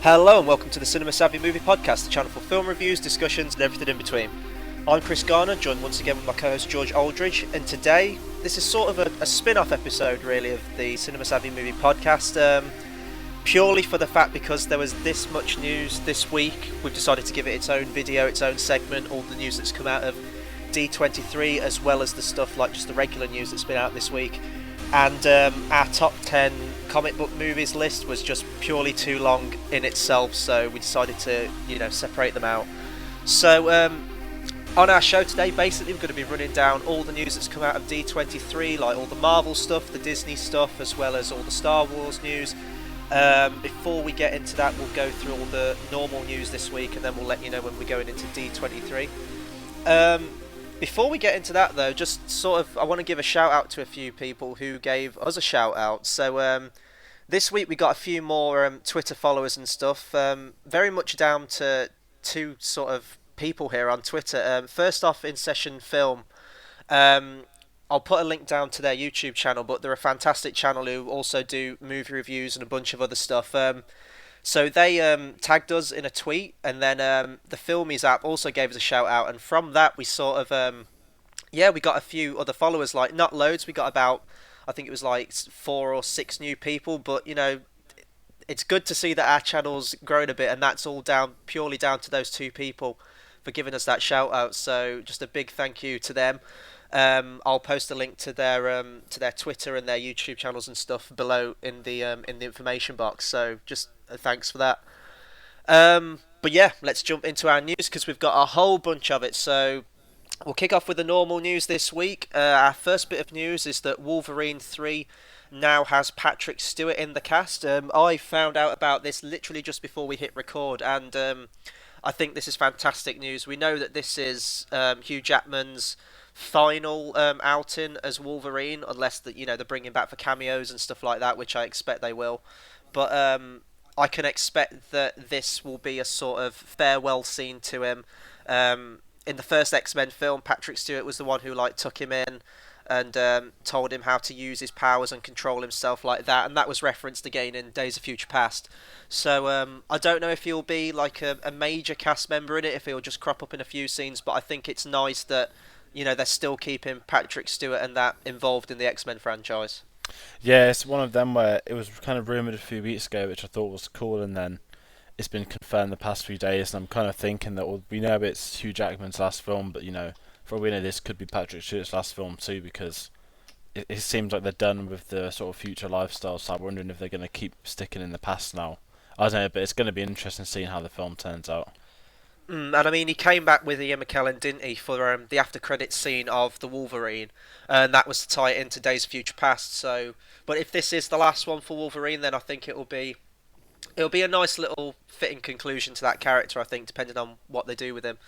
Hello and welcome to the Cinema Savvy Movie Podcast, the channel for film reviews, discussions and everything in between. I'm Chris Garner, joined once again with my co-host George Aldridge, and today this is sort of a spin-off episode really of the Cinema Savvy Movie Podcast. Purely for the fact because there was this much news this week, we've decided to give it its own video, its own segment, all the news that's come out of D23 as well as the stuff like just the regular news that's been out this week. And our top 10 comic book movies list was just purely too long in itself, so we decided to, separate them out. So on our show today, basically we're going to be running down all the news that's come out of D23, like all the Marvel stuff, the Disney stuff, as well as all the Star Wars news. Before we get into that, we'll go through all the normal news this week, and then we'll let you know when we're going into D23. Before we get into that though, just sort of, I want to give a shout out to a few people who gave us a shout out. So this week we got a few more Twitter followers and stuff, very much down to two sort of people here on Twitter. First off, InSession Film. I'll put a link down to their YouTube channel, but they're a fantastic channel who also do movie reviews and a bunch of other stuff. So they tagged us in a tweet, and then the Filmies app also gave us a shout out, and from that we sort of, we got a few other followers, like not loads, we got about, I think it was like 4 or 6 new people, but it's good to see that our channel's grown a bit, and that's all purely down to those two people for giving us that shout out, so just a big thank you to them. I'll post a link to their Twitter and their YouTube channels and stuff below in the information box. So just thanks for that. But yeah, let's jump into our news because we've got a whole bunch of it. So we'll kick off with the normal news this week. Our first bit of news is that Wolverine 3 now has Patrick Stewart in the cast. I found out about this literally just before we hit record, and I think this is fantastic news. We know that this is Hugh Jackman's final outing as Wolverine, unless they're bringing back for cameos and stuff like that, which I expect they will. But I can expect that this will be a sort of farewell scene to him. In the first X-Men film, Patrick Stewart was the one who took him in and told him how to use his powers and control himself like that, and that was referenced again in Days of Future Past. So I don't know if he'll be like a major cast member in it, if he'll just crop up in a few scenes, but I think it's nice that they're still keeping Patrick Stewart and that involved in the X-Men franchise. Yeah, it's one of them where it was kind of rumoured a few weeks ago, which I thought was cool, and then it's been confirmed the past few days, and I'm kind of thinking that we know it's Hugh Jackman's last film, but for all we know, this could be Patrick Stewart's last film too, because it seems like they're done with the sort of future lifestyle, so I'm wondering if they're going to keep sticking in the past now. I don't know, but it's going to be interesting seeing how the film turns out. And I mean, he came back with Ian McKellen, didn't he, for the after-credits scene of the Wolverine, and that was to tie it into Days of Future Past. So, but if this is the last one for Wolverine, then I think it'll be a nice little fitting conclusion to that character, I think, depending on what they do with him.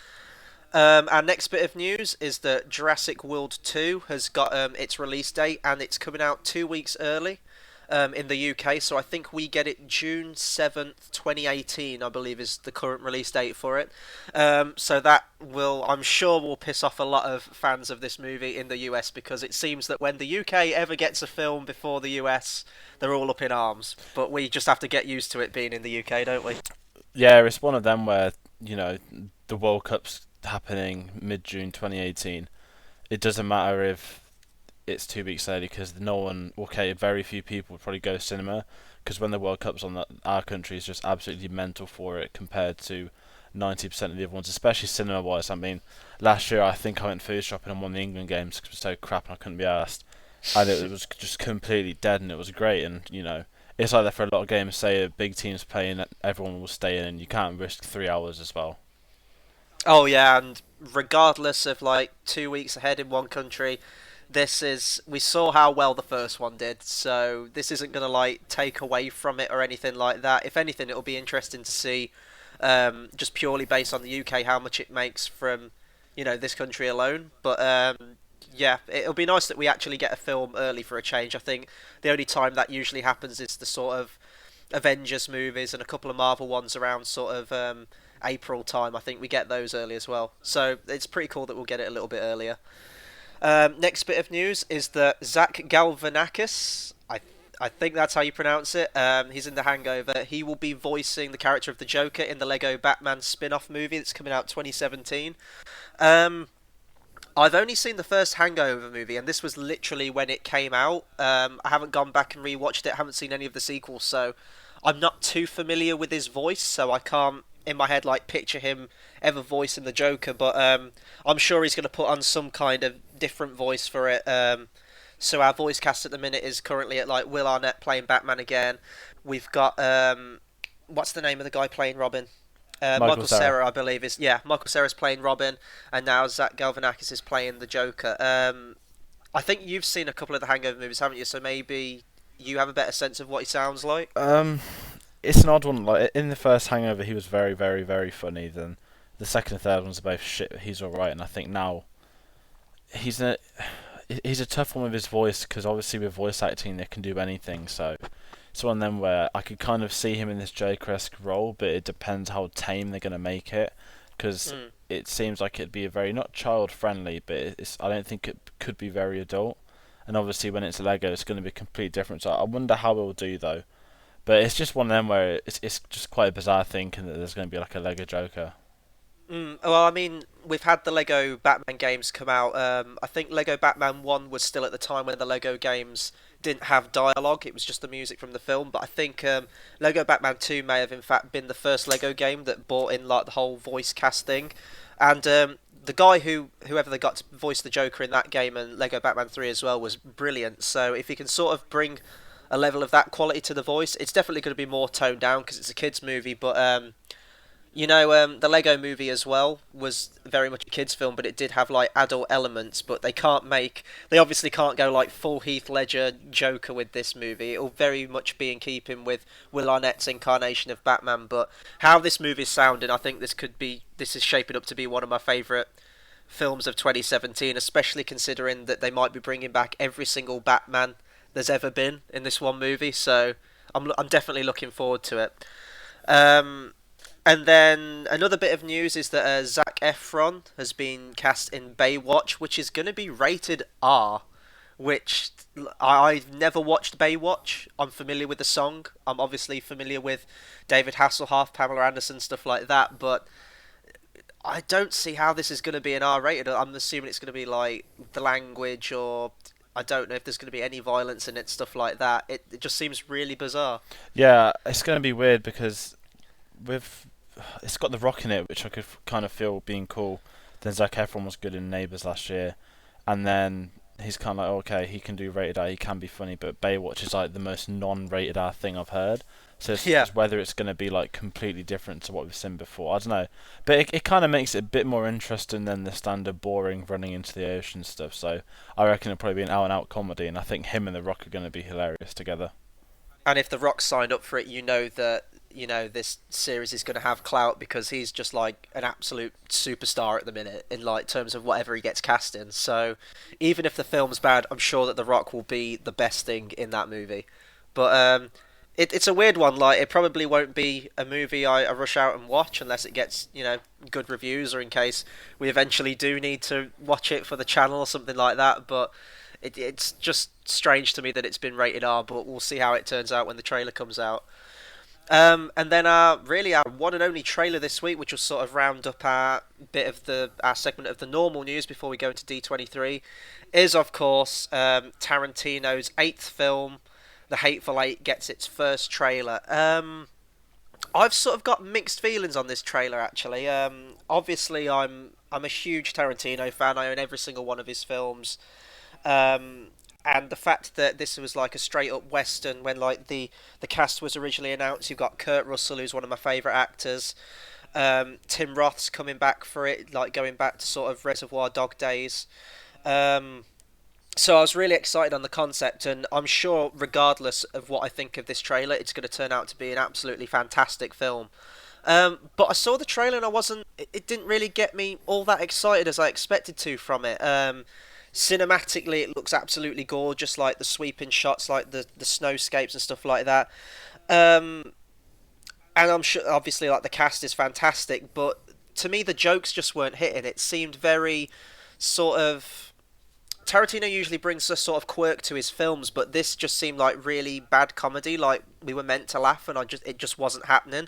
Our next bit of news is that Jurassic World 2 has got its release date, and it's coming out 2 weeks early in the UK, so I think we get it June 7th, 2018, I believe is the current release date for it. So that I'm sure will piss off a lot of fans of this movie in the US, because it seems that when the UK ever gets a film before the US, they're all up in arms. But we just have to get used to it being in the UK, don't we? Yeah, it's one of them where, the World Cup's happening mid-June 2018. It doesn't matter if it's 2 weeks early, because very few people would probably go to cinema, because when the World Cup's on, our country is just absolutely mental for it compared to 90% of the other ones, especially cinema-wise. I mean, last year I think I went food shopping on one of the England games because it was so crap and I couldn't be arsed, and it was just completely dead, and it was great. And it's like that for a lot of games. Say a big team's playing, everyone will stay in, and you can't risk 3 hours as well. Oh yeah, and regardless of 2 weeks ahead in one country, we saw how well the first one did, so this isn't going to take away from it or anything like that. If anything, it'll be interesting to see, just purely based on the UK, how much it makes from this country alone. But yeah, it'll be nice that we actually get a film early for a change. I think the only time that usually happens is the sort of Avengers movies and a couple of Marvel ones around sort of April time. I think we get those early as well, so it's pretty cool that we'll get it a little bit earlier. Next bit of news is that Zach Galifianakis, I think that's how you pronounce it. He's in The Hangover. He will be voicing the character of the Joker in the Lego Batman spin-off movie that's coming out 2017. Um, I've only seen the first Hangover movie, and this was literally when it came out. I haven't gone back and rewatched it. Haven't seen any of the sequels, so I'm not too familiar with his voice. So I can't, in my head, like picture him ever voicing the Joker. But I'm sure he's going to put on some kind of different voice for it. So our voice cast at the minute is currently at like Will Arnett playing Batman again. We've got what's the name of the guy playing Robin? Michael Cera, I believe is Michael Cera's playing Robin, and now Zach Galifianakis is playing the Joker. I think you've seen a couple of the Hangover movies, haven't you? So maybe you have a better sense of what he sounds like. It's an odd one. Like in the first Hangover, he was very, very, very funny. Then the second and third ones are both shit. He's all right, and I think now he's a tough one with his voice because obviously with voice acting they can do anything. So it's one of them where I could kind of see him in this Joker-esque role, but it depends how tame they're gonna make it. Because it seems like it'd be a very not child-friendly, but I don't think it could be very adult. And obviously when it's Lego, it's going to be completely different. So I wonder how it will do though. But it's just one of them where it's just quite a bizarre thinking that there's going to be like a Lego Joker. Well, I mean, we've had the Lego Batman games come out. I think Lego Batman 1 was still at the time when the Lego games didn't have dialogue. It was just the music from the film. But I think Lego Batman 2 may have in fact been the first Lego game that brought in like the whole voice casting. And the guy whoever they got to voice the Joker in that game and Lego Batman 3 as well was brilliant. So if you can sort of bring a level of that quality to the voice, it's definitely going to be more toned down because it's a kids movie. But the Lego movie as well was very much a kids film, but it did have like adult elements. But they obviously can't go like full Heath Ledger Joker with this movie. It'll very much be in keeping with Will Arnett's incarnation of Batman. But how this movie's sounding, I think this is shaping up to be one of my favourite films of 2017, especially considering that they might be bringing back every single Batman there's ever been in this one movie. So I'm definitely looking forward to it. And then another bit of news is that Zac Efron has been cast in Baywatch, which is going to be rated R, which I've never watched Baywatch. I'm familiar with the song. I'm obviously familiar with David Hasselhoff, Pamela Anderson, stuff like that, but I don't see how this is going to be an R rated. I'm assuming it's going to be like the language, or I don't know if there's going to be any violence in it, stuff like that. It just seems really bizarre. Yeah, it's going to be weird because it's got The Rock in it, which I could kind of feel being cool. Then Zac Efron was good in Neighbours last year, and then he's kind of like, okay, he can do rated R, he can be funny, but Baywatch is like the most non-rated R thing I've heard. So it's just whether it's going to be like completely different to what we've seen before. I don't know, but it kind of makes it a bit more interesting than the standard boring running into the ocean stuff. So I reckon it'll probably be an out-and-out comedy, and I think him and The Rock are going to be hilarious together. And if The Rock signed up for it, this series is going to have clout because he's just like an absolute superstar at the minute in like terms of whatever he gets cast in. So even if the film's bad, I'm sure that The Rock will be the best thing in that movie. But it's a weird one. Like it probably won't be a movie I rush out and watch unless it gets good reviews, or in case we eventually do need to watch it for the channel or something like that. But it's just strange to me that it's been rated R, but we'll see how it turns out when the trailer comes out. And then our one and only trailer this week, which will sort of round up our segment of the normal news before we go into D23, is of course Tarantino's 8th film, The Hateful Eight, gets its first trailer. I've sort of got mixed feelings on this trailer actually. Obviously I'm a huge Tarantino fan. I own every single one of his films. And the fact that this was like a straight up western when like the cast was originally announced, you've got Kurt Russell, who's one of my favourite actors. Tim Roth's coming back for it, like going back to sort of Reservoir Dog days. So I was really excited on the concept, and I'm sure regardless of what I think of this trailer, it's going to turn out to be an absolutely fantastic film. But I saw the trailer and it didn't really get me all that excited as I expected to from it. Cinematically, it looks absolutely gorgeous, like the sweeping shots, like the snowscapes and stuff like that. And I'm sure, obviously, like the cast is fantastic, but to me, the jokes just weren't hitting. It seemed very sort of Tarantino usually brings a sort of quirk to his films, but this just seemed like really bad comedy. Like we were meant to laugh, and it just wasn't happening.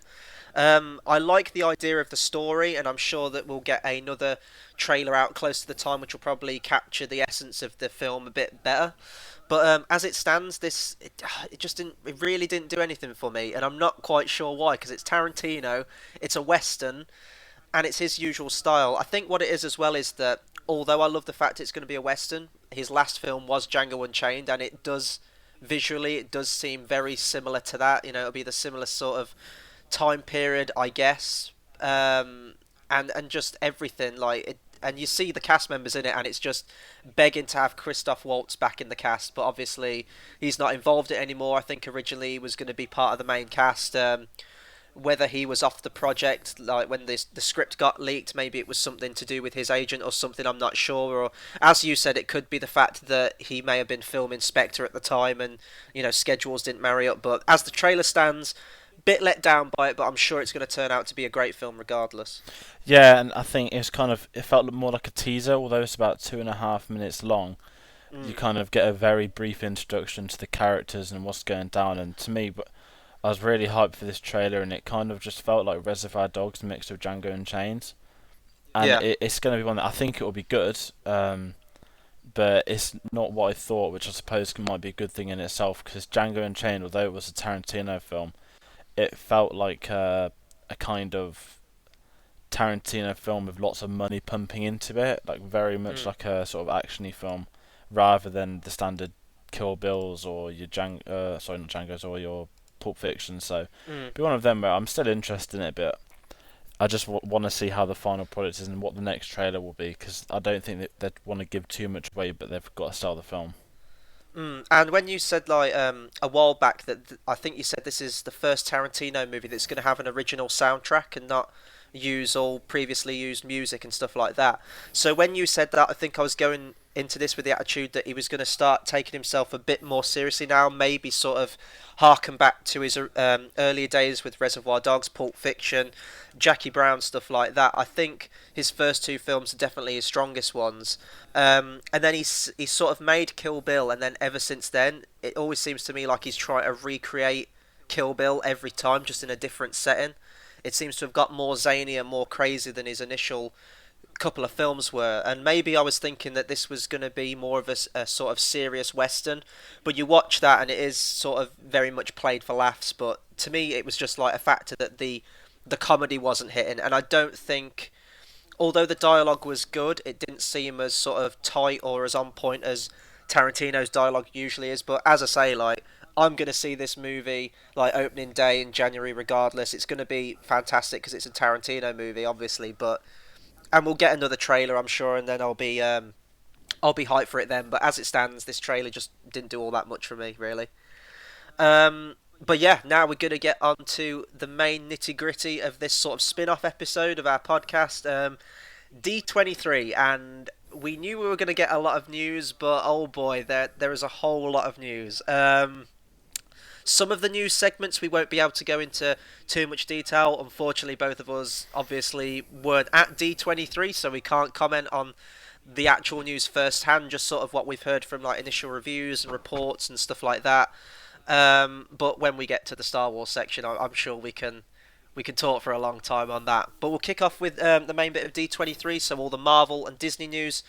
I like the idea of the story, and I'm sure that we'll get another trailer out close to the time, which will probably capture the essence of the film a bit better. But as it stands, it just didn't. It really didn't do anything for me, and I'm not quite sure why. Because it's Tarantino, it's a western, and it's his usual style. I think what it is as well is that although I love the fact it's going to be a western, his last film was Django Unchained, and it does visually it does seem very similar to that. You know, it'll be the similar sort of time period, I guess, and just everything like it. And you see the cast members in it, and it's just begging to have Christoph Waltz back in the cast, but obviously he's not involved in it anymore. I think originally he was going to be part of the main cast. Whether he was off the project, like when the script got leaked, maybe it was something to do with his agent or something, I'm not sure. Or, as you said, it could be the fact that he may have been film inspector at the time and, you know, schedules didn't marry up. But as the trailer stands, bit let down by it, but I'm sure it's going to turn out to be a great film regardless. Yeah, and I think it felt more like a teaser, although it's about 2.5 minutes long. You kind of get a very brief introduction to the characters and what's going down, and to me, but I was really hyped for this trailer, and it kind of just felt like Reservoir Dogs mixed with Django Unchained. And Yeah. it's going to be one that I think it will be good, but it's not what I thought, which I suppose might be a good thing in itself, because Django Unchained, although it was a Tarantino film, it felt like a kind of Tarantino film with lots of money pumping into it, like very much like a sort of actiony film, rather than the standard Kill Bills or your not Django's, or your Pulp Fiction. So be one of them where I'm still interested in it, but I just want to see how the final product is and what the next trailer will be, because I don't think that they'd want to give too much away, but they've got to sell the film. And when you said like a while back that I think you said this is the first Tarantino movie that's going to have an original soundtrack and not use all previously used music and stuff like that. So when you said that, I think I was going into this with the attitude that he was going to start taking himself a bit more seriously now, maybe sort of harken back to his earlier days with Reservoir Dogs, Pulp Fiction, Jackie Brown, stuff like that. I think his first two films are definitely his strongest ones. And then he's sort of made Kill Bill, and then ever since then, it always seems to me like he's trying to recreate Kill Bill every time, just in a different setting. It seems to have got more zany and more crazy than his initial couple of films were, and maybe I was thinking that this was going to be more of a sort of serious western, but you watch that and it is sort of very much played for laughs. But to me it was just like a factor that the comedy wasn't hitting, and I don't think, although the dialogue was good, it didn't seem as sort of tight or as on point as Tarantino's dialogue usually is. But as I say, like, I'm going to see this movie like opening day in January regardless. It's going to be fantastic because it's a Tarantino movie, obviously, but and we'll get another trailer, I'm sure, and then I'll be hyped for it then. But as it stands, this trailer just didn't do all that much for me, really. But yeah, now we're going to get on to the main nitty gritty of this sort of spin-off episode of our podcast, D23, and we knew we were going to get a lot of news, but oh boy, there is a whole lot of news. Some of the news segments we won't be able to go into too much detail. Unfortunately, both of us obviously weren't at D23, so we can't comment on the actual news firsthand, just sort of what we've heard from like initial reviews and reports and stuff like that. But when we get to the Star Wars section, I'm sure we can talk for a long time on that. But we'll kick off with the main bit of D23, so all the Marvel and Disney news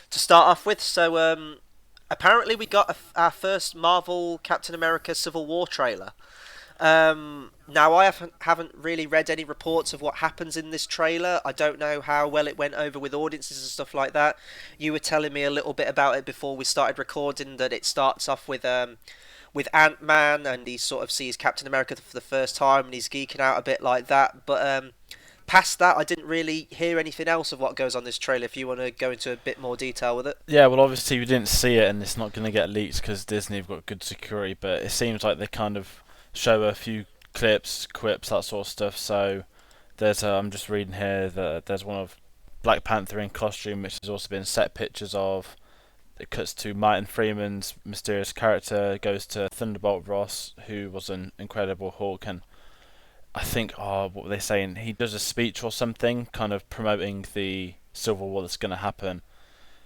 to start off with. So apparently we got our first Marvel Captain America Civil War trailer. Now I haven't really read any reports of what happens in this trailer. I don't know how well it went over with audiences and stuff like that. You were telling me a little bit about it before we started recording, that it starts off with Ant-Man, and he sort of sees Captain America for the first time and he's geeking out a bit like that. But past that, I didn't really hear anything else of what goes on this trailer, if you want to go into a bit more detail with it. Yeah, well, obviously we didn't see it, and it's not going to get leaked because Disney have got good security, but it seems like they kind of show a few clips, quips, that sort of stuff. So I'm just reading here that there's one of Black Panther in costume, which has also been set pictures of. It cuts to Martin Freeman's mysterious character, goes to Thunderbolt Ross, who was an Incredible Hulk, and I think, what were they saying? He does a speech or something, kind of promoting the Civil War that's going to happen.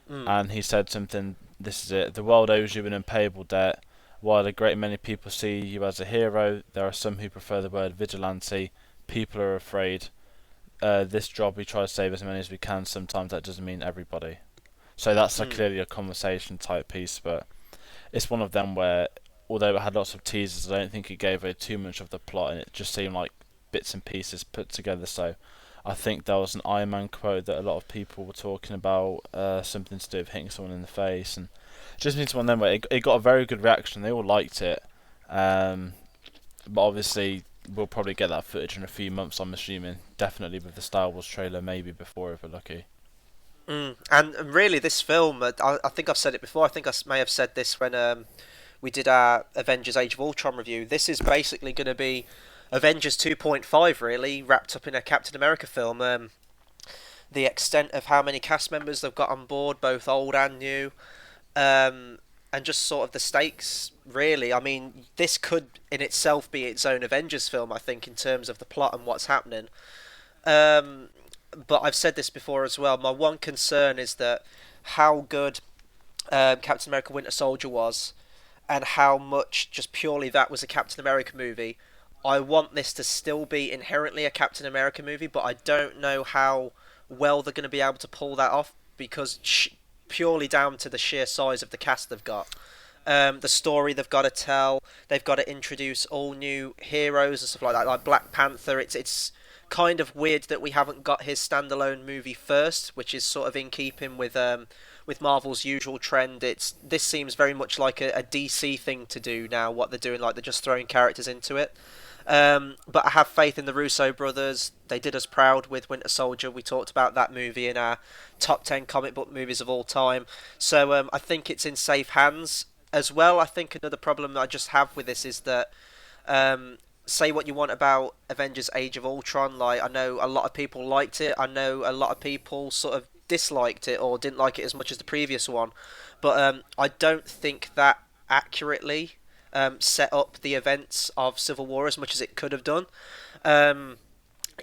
Mm. and he said something. This is it: the world owes you an unpayable debt. While a great many people see you as a hero, there are some who prefer the word vigilante. People are afraid. This job, we try to save as many as we can. Sometimes that doesn't mean everybody. So that's Mm. clearly a conversation type piece, but it's one of them where, although it had lots of teasers, I don't think it gave away too much of the plot, and it just seemed like bits and pieces put together. So I think there was an Iron Man quote that a lot of people were talking about, something to do with hitting someone in the face, and it just means one of them where it got a very good reaction. They all liked it, um, but obviously we'll probably get that footage in a few months. I'm assuming, definitely with the Star Wars trailer, maybe before if we're lucky. And really, this film, I think I've said it before. I think may have said this when we did our Avengers Age of Ultron review. This is basically going to be Avengers 2.5, really, wrapped up in a Captain America film. The extent of how many cast members they've got on board, both old and new, and just sort of the stakes, really. I mean, this could in itself be its own Avengers film, I think, in terms of the plot and what's happening. Um, but I've said this before as well. My one concern is that how good Captain America Winter Soldier was, and how much just purely that was a Captain America movie. I want this to still be inherently a Captain America movie, but I don't know how well they're going to be able to pull that off because purely down to the sheer size of the cast they've got. The story they've got to tell, they've got to introduce all new heroes and stuff like that, like Black Panther. It's kind of weird that we haven't got his standalone movie first, which is sort of in keeping with Marvel's usual trend. This seems very much like a DC thing to do now. What they're doing, like they're just throwing characters into it. But I have faith in the Russo brothers. They did us proud with Winter Soldier. We talked about that movie in our top 10 comic book movies of all time. So I think it's in safe hands. As well, I think another problem that I just have with this is that say what you want about Avengers Age of Ultron, like I know a lot of people liked it. I know a lot of people sort of disliked it or didn't like it as much as the previous one. But I don't think that accurately set up the events of Civil War as much as it could have done. Um,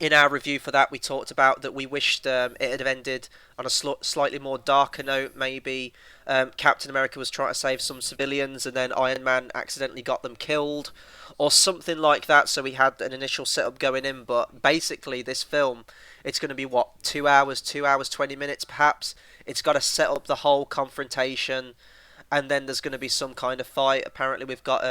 in our review for that, we talked about that we wished it had ended on a slightly more darker note. Maybe Captain America was trying to save some civilians, and then Iron Man accidentally got them killed, or something like that. So we had an initial setup going in. But basically, this film, it's going to be what, 2 hours, 2 hours 20 minutes, perhaps. It's got to set up the whole confrontation, and then there's going to be some kind of fight. Apparently, we've got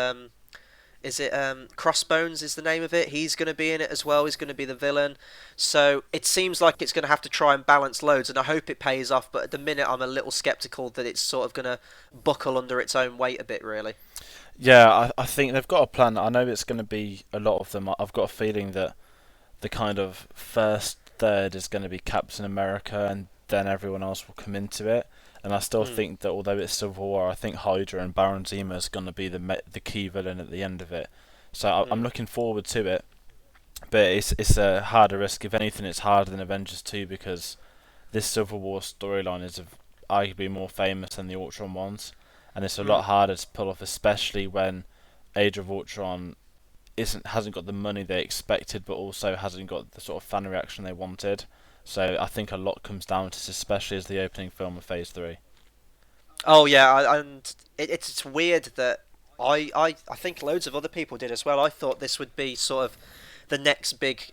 is it Crossbones is the name of it? He's going to be in it as well. He's going to be the villain. So it seems like it's going to have to try and balance loads, and I hope it pays off. But at the minute, I'm a little skeptical that it's sort of going to buckle under its own weight a bit, really. Yeah, I think they've got a plan. I know it's going to be a lot of them. I've got a feeling that the kind of first third is going to be Captain America, and then everyone else will come into it. And I still Mm, think that although it's Civil War, I think Hydra and Baron Zemo is going to be the key villain at the end of it. So I'm mm, looking forward to it. But it's a harder risk. If anything, it's harder than Avengers 2 because this Civil War storyline is arguably more famous than the Ultron ones, and it's a lot mm. harder to pull off, especially when Age of Ultron hasn't got the money they expected, but also hasn't got the sort of fan reaction they wanted. So I think a lot comes down to this, especially as the opening film of Phase 3. Oh yeah, and it's weird that I think loads of other people did as well. I thought this would be sort of the next big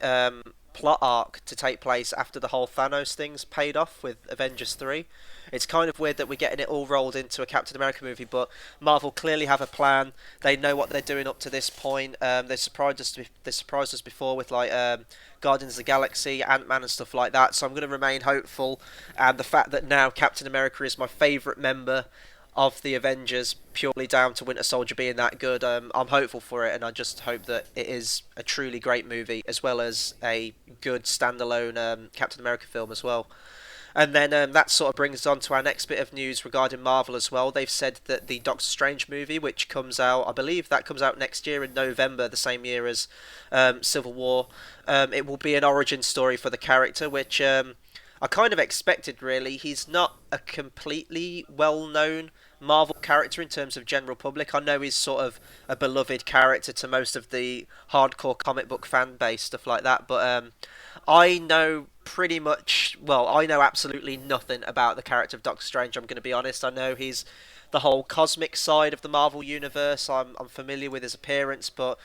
plot arc to take place after the whole Thanos thing's paid off with Avengers 3. It's kind of weird that we're getting it all rolled into a Captain America movie, but Marvel clearly have a plan. They know what they're doing up to this point. They surprised us. They surprised us before with like Guardians of the Galaxy, Ant-Man, and stuff like that. So I'm going to remain hopeful. And the fact that now Captain America is my favourite member of the Avengers, purely down to Winter Soldier being that good, I'm hopeful for it, and I just hope that it is a truly great movie as well as a good standalone Captain America film as well. And then that sort of brings us on to our next bit of news regarding Marvel as well. They've said that the Doctor Strange movie, which comes out, I believe that comes out next year in November, the same year as Civil War, it will be an origin story for the character, which I kind of expected, really. He's not a completely well-known Marvel character in terms of general public. I know he's sort of a beloved character to most of the hardcore comic book fan base, stuff like that. But I know pretty much, well, I know absolutely nothing about the character of Doctor Strange. I'm going to be honest. I know he's the whole cosmic side of the Marvel universe. I'm familiar with his appearance, but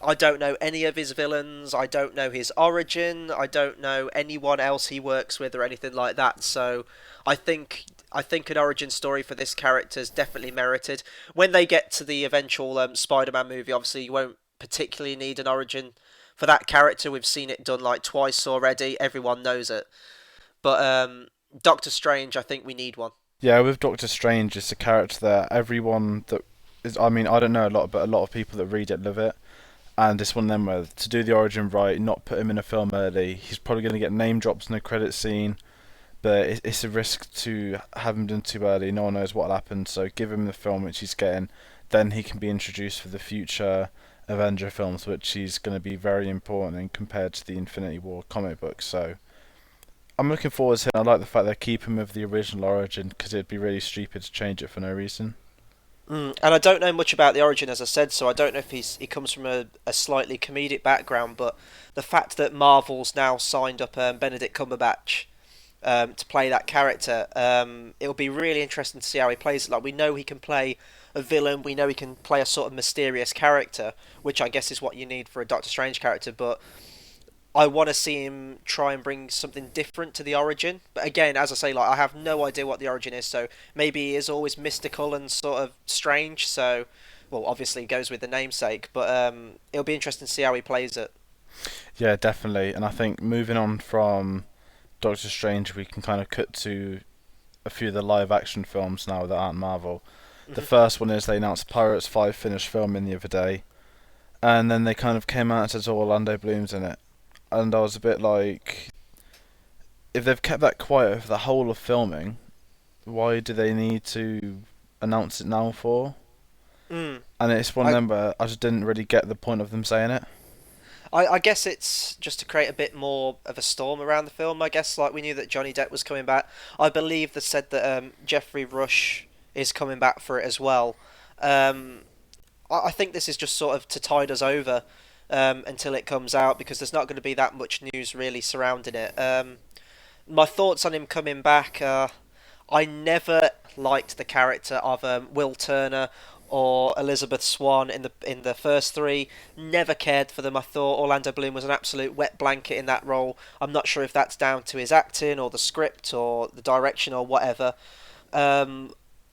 I don't know any of his villains. I don't know his origin. I don't know anyone else he works with or anything like that. So I think an origin story for this character is definitely merited. When they get to the eventual Spider-Man movie, obviously you won't particularly need an origin for that character. We've seen it done like twice already. Everyone knows it. But Doctor Strange, I think we need one. Yeah, with Doctor Strange, it's a character that everyone that is, I mean, I don't know a lot, but a lot of people that read it love it. And it's one of them where to do the origin right, not put him in a film early, he's probably going to get name drops in the credit scene, but it's a risk to have him done too early. No one knows what'll happen, so give him the film which he's getting, then he can be introduced for the future Avenger films, which he's going to be very important in compared to the Infinity War comic book. So I'm looking forward to it. I like the fact they're keeping with the original origin because it'd be really stupid to change it for no reason. And I don't know much about the origin, as I said, so I don't know if he comes from a slightly comedic background, but the fact that Marvel's now signed up Benedict Cumberbatch to play that character, it'll be really interesting to see how he plays it. Like, we know he can play a villain, we know he can play a sort of mysterious character, which I guess is what you need for a Doctor Strange character, but I want to see him try and bring something different to the origin. But again, as I say, like I have no idea what the origin is, so maybe he is always mystical and sort of strange. So, well, obviously it goes with the namesake, but it'll be interesting to see how he plays it. Yeah, definitely. And I think moving on from Doctor Strange, we can kind of cut to a few of the live action films now that aren't Marvel. The first one is they announced Pirates 5 finished filming the other day, and then they kind of came out and said Orlando Bloom's in it. And I was a bit like, if they've kept that quiet for the whole of filming, why do they need to announce it now for? Mm. And it's one of them where I just didn't really get the point of them saying it. I guess it's just to create a bit more of a storm around the film. I guess like we knew that Johnny Depp was coming back. I believe they said that Jeffrey Rush is coming back for it as well. I think this is just sort of to tide us over until it comes out because there's not going to be that much news really surrounding it. My thoughts on him coming back. I never liked the character of Will Turner or Elizabeth Swann in the first three. Never cared for them. I thought Orlando Bloom was an absolute wet blanket in that role. I'm not sure if that's down to his acting or the script or the direction or whatever.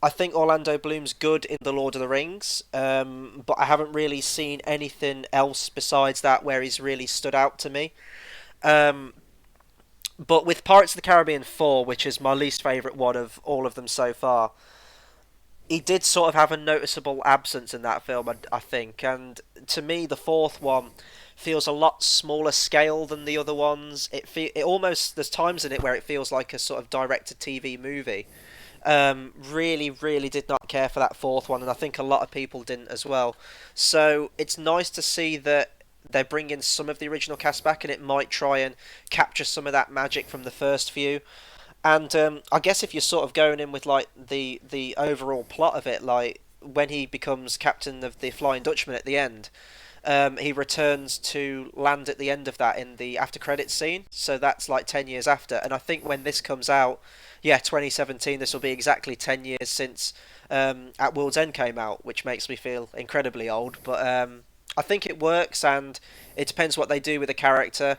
I think Orlando Bloom's good in The Lord of the Rings, but I haven't really seen anything else besides that where he's really stood out to me. But with Pirates of the Caribbean 4, which is my least favourite one of all of them so far, he did sort of have a noticeable absence in that film, I think. And to me, the fourth one feels a lot smaller scale than the other ones. It almost, there's times in it where it feels like a sort of direct-to-TV movie. Really did not care for that fourth one, and I think a lot of people didn't as well. So it's nice to see that they're bringing some of the original cast back, and it might try and capture some of that magic from the first few. And I guess if you're sort of going in with like the overall plot of it, like when he becomes captain of the Flying Dutchman at the end, he returns to land at the end of that in the after credits scene. So that's like 10 years after. And I think when this comes out, 2017, this will be exactly 10 years since At World's End came out, which makes me feel incredibly old. But I think it works, and it depends what they do with the character.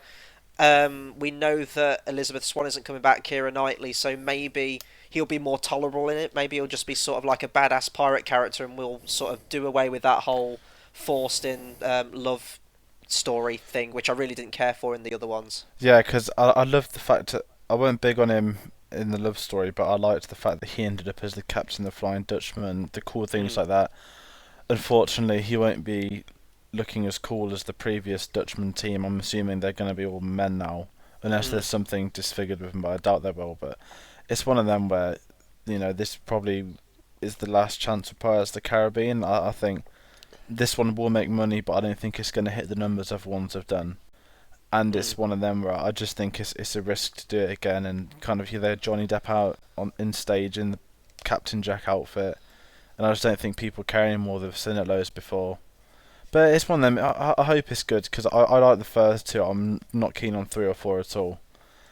We know that Elizabeth Swann isn't coming back, Keira Knightley, so maybe he'll be more tolerable in it. Maybe he'll just be sort of like a badass pirate character, and we'll sort of do away with that whole forced-in love story thing, which I really didn't care for in the other ones. Yeah, because I loved the fact that I weren't big on him in the love story, but I liked the fact that he ended up as the captain of the Flying Dutchman, the cool things like that. Unfortunately, he won't be looking as cool as the previous Dutchman team. I'm assuming they're going to be all men now, unless there's something disfigured with them, but I doubt they will. But it's one of them where, this probably is the last chance for Pirates of the Caribbean. I think this one will make money, but I don't think it's going to hit the numbers other ones have done. And it's one of them where I just think it's a risk to do it again, and kind of Johnny Depp out in stage in the Captain Jack outfit. and I just don't think people care anymore. They've seen it loads before. But it's one of them. I hope it's good because I like the first two. I'm not keen on 3 or 4 at all.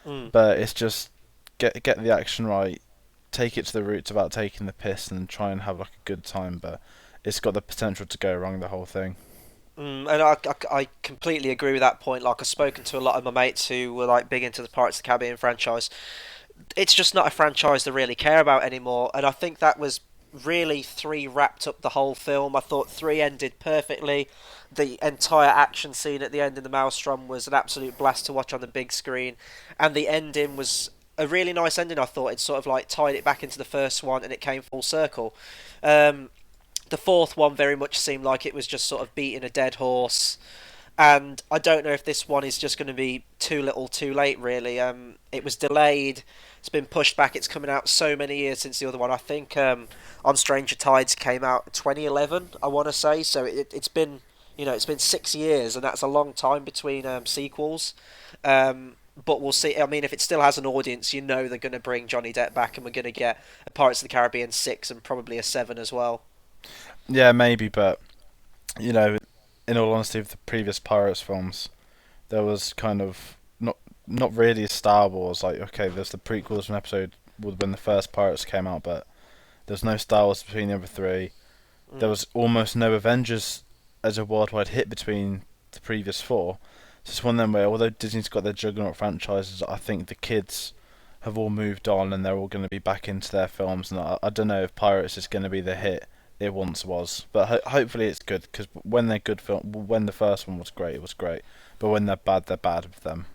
Mm. But it's just get the action right, take it to the roots about taking the piss, and try and have like a good time. But it's got the potential to go wrong. The whole thing. And I completely agree with that point. Like, I've spoken to a lot of my mates who were like big into the Pirates of the Caribbean franchise. It's just not a franchise they really care about anymore, and I think that was really three wrapped up the whole film. I thought three ended perfectly. The entire action scene at the end in the Maelstrom was an absolute blast to watch on the big screen, and the ending was a really nice ending. I thought it sort of like tied it back into the first one, and it came full circle. Um, the fourth one very much seemed like it was just sort of beating a dead horse. And I don't know if this one is just going to be too little, too late. Really, it was delayed. It's been pushed back. It's coming out so many years since the other one. I think On Stranger Tides came out in 2011. I want to say so. It's been it's been 6 years, and that's a long time between sequels. But we'll see. I mean, if it still has an audience, they're going to bring Johnny Depp back, and we're going to get a Pirates of the Caribbean 6 and probably a 7 as well. Yeah, maybe, but you know, in all honesty, with the previous Pirates films, there was kind of not really a Star Wars. Like, okay, there's the prequels from episode when the first Pirates came out, but there's no Star Wars between the other three. There was almost no Avengers as a worldwide hit between the previous four. So it's one of them where, although Disney's got their juggernaut franchises, I think the kids have all moved on and they're all going to be back into their films. And I don't know if Pirates is going to be the hit it once was, but hopefully it's good, because when they're good when the first one was great, it was great. But when they're bad with them.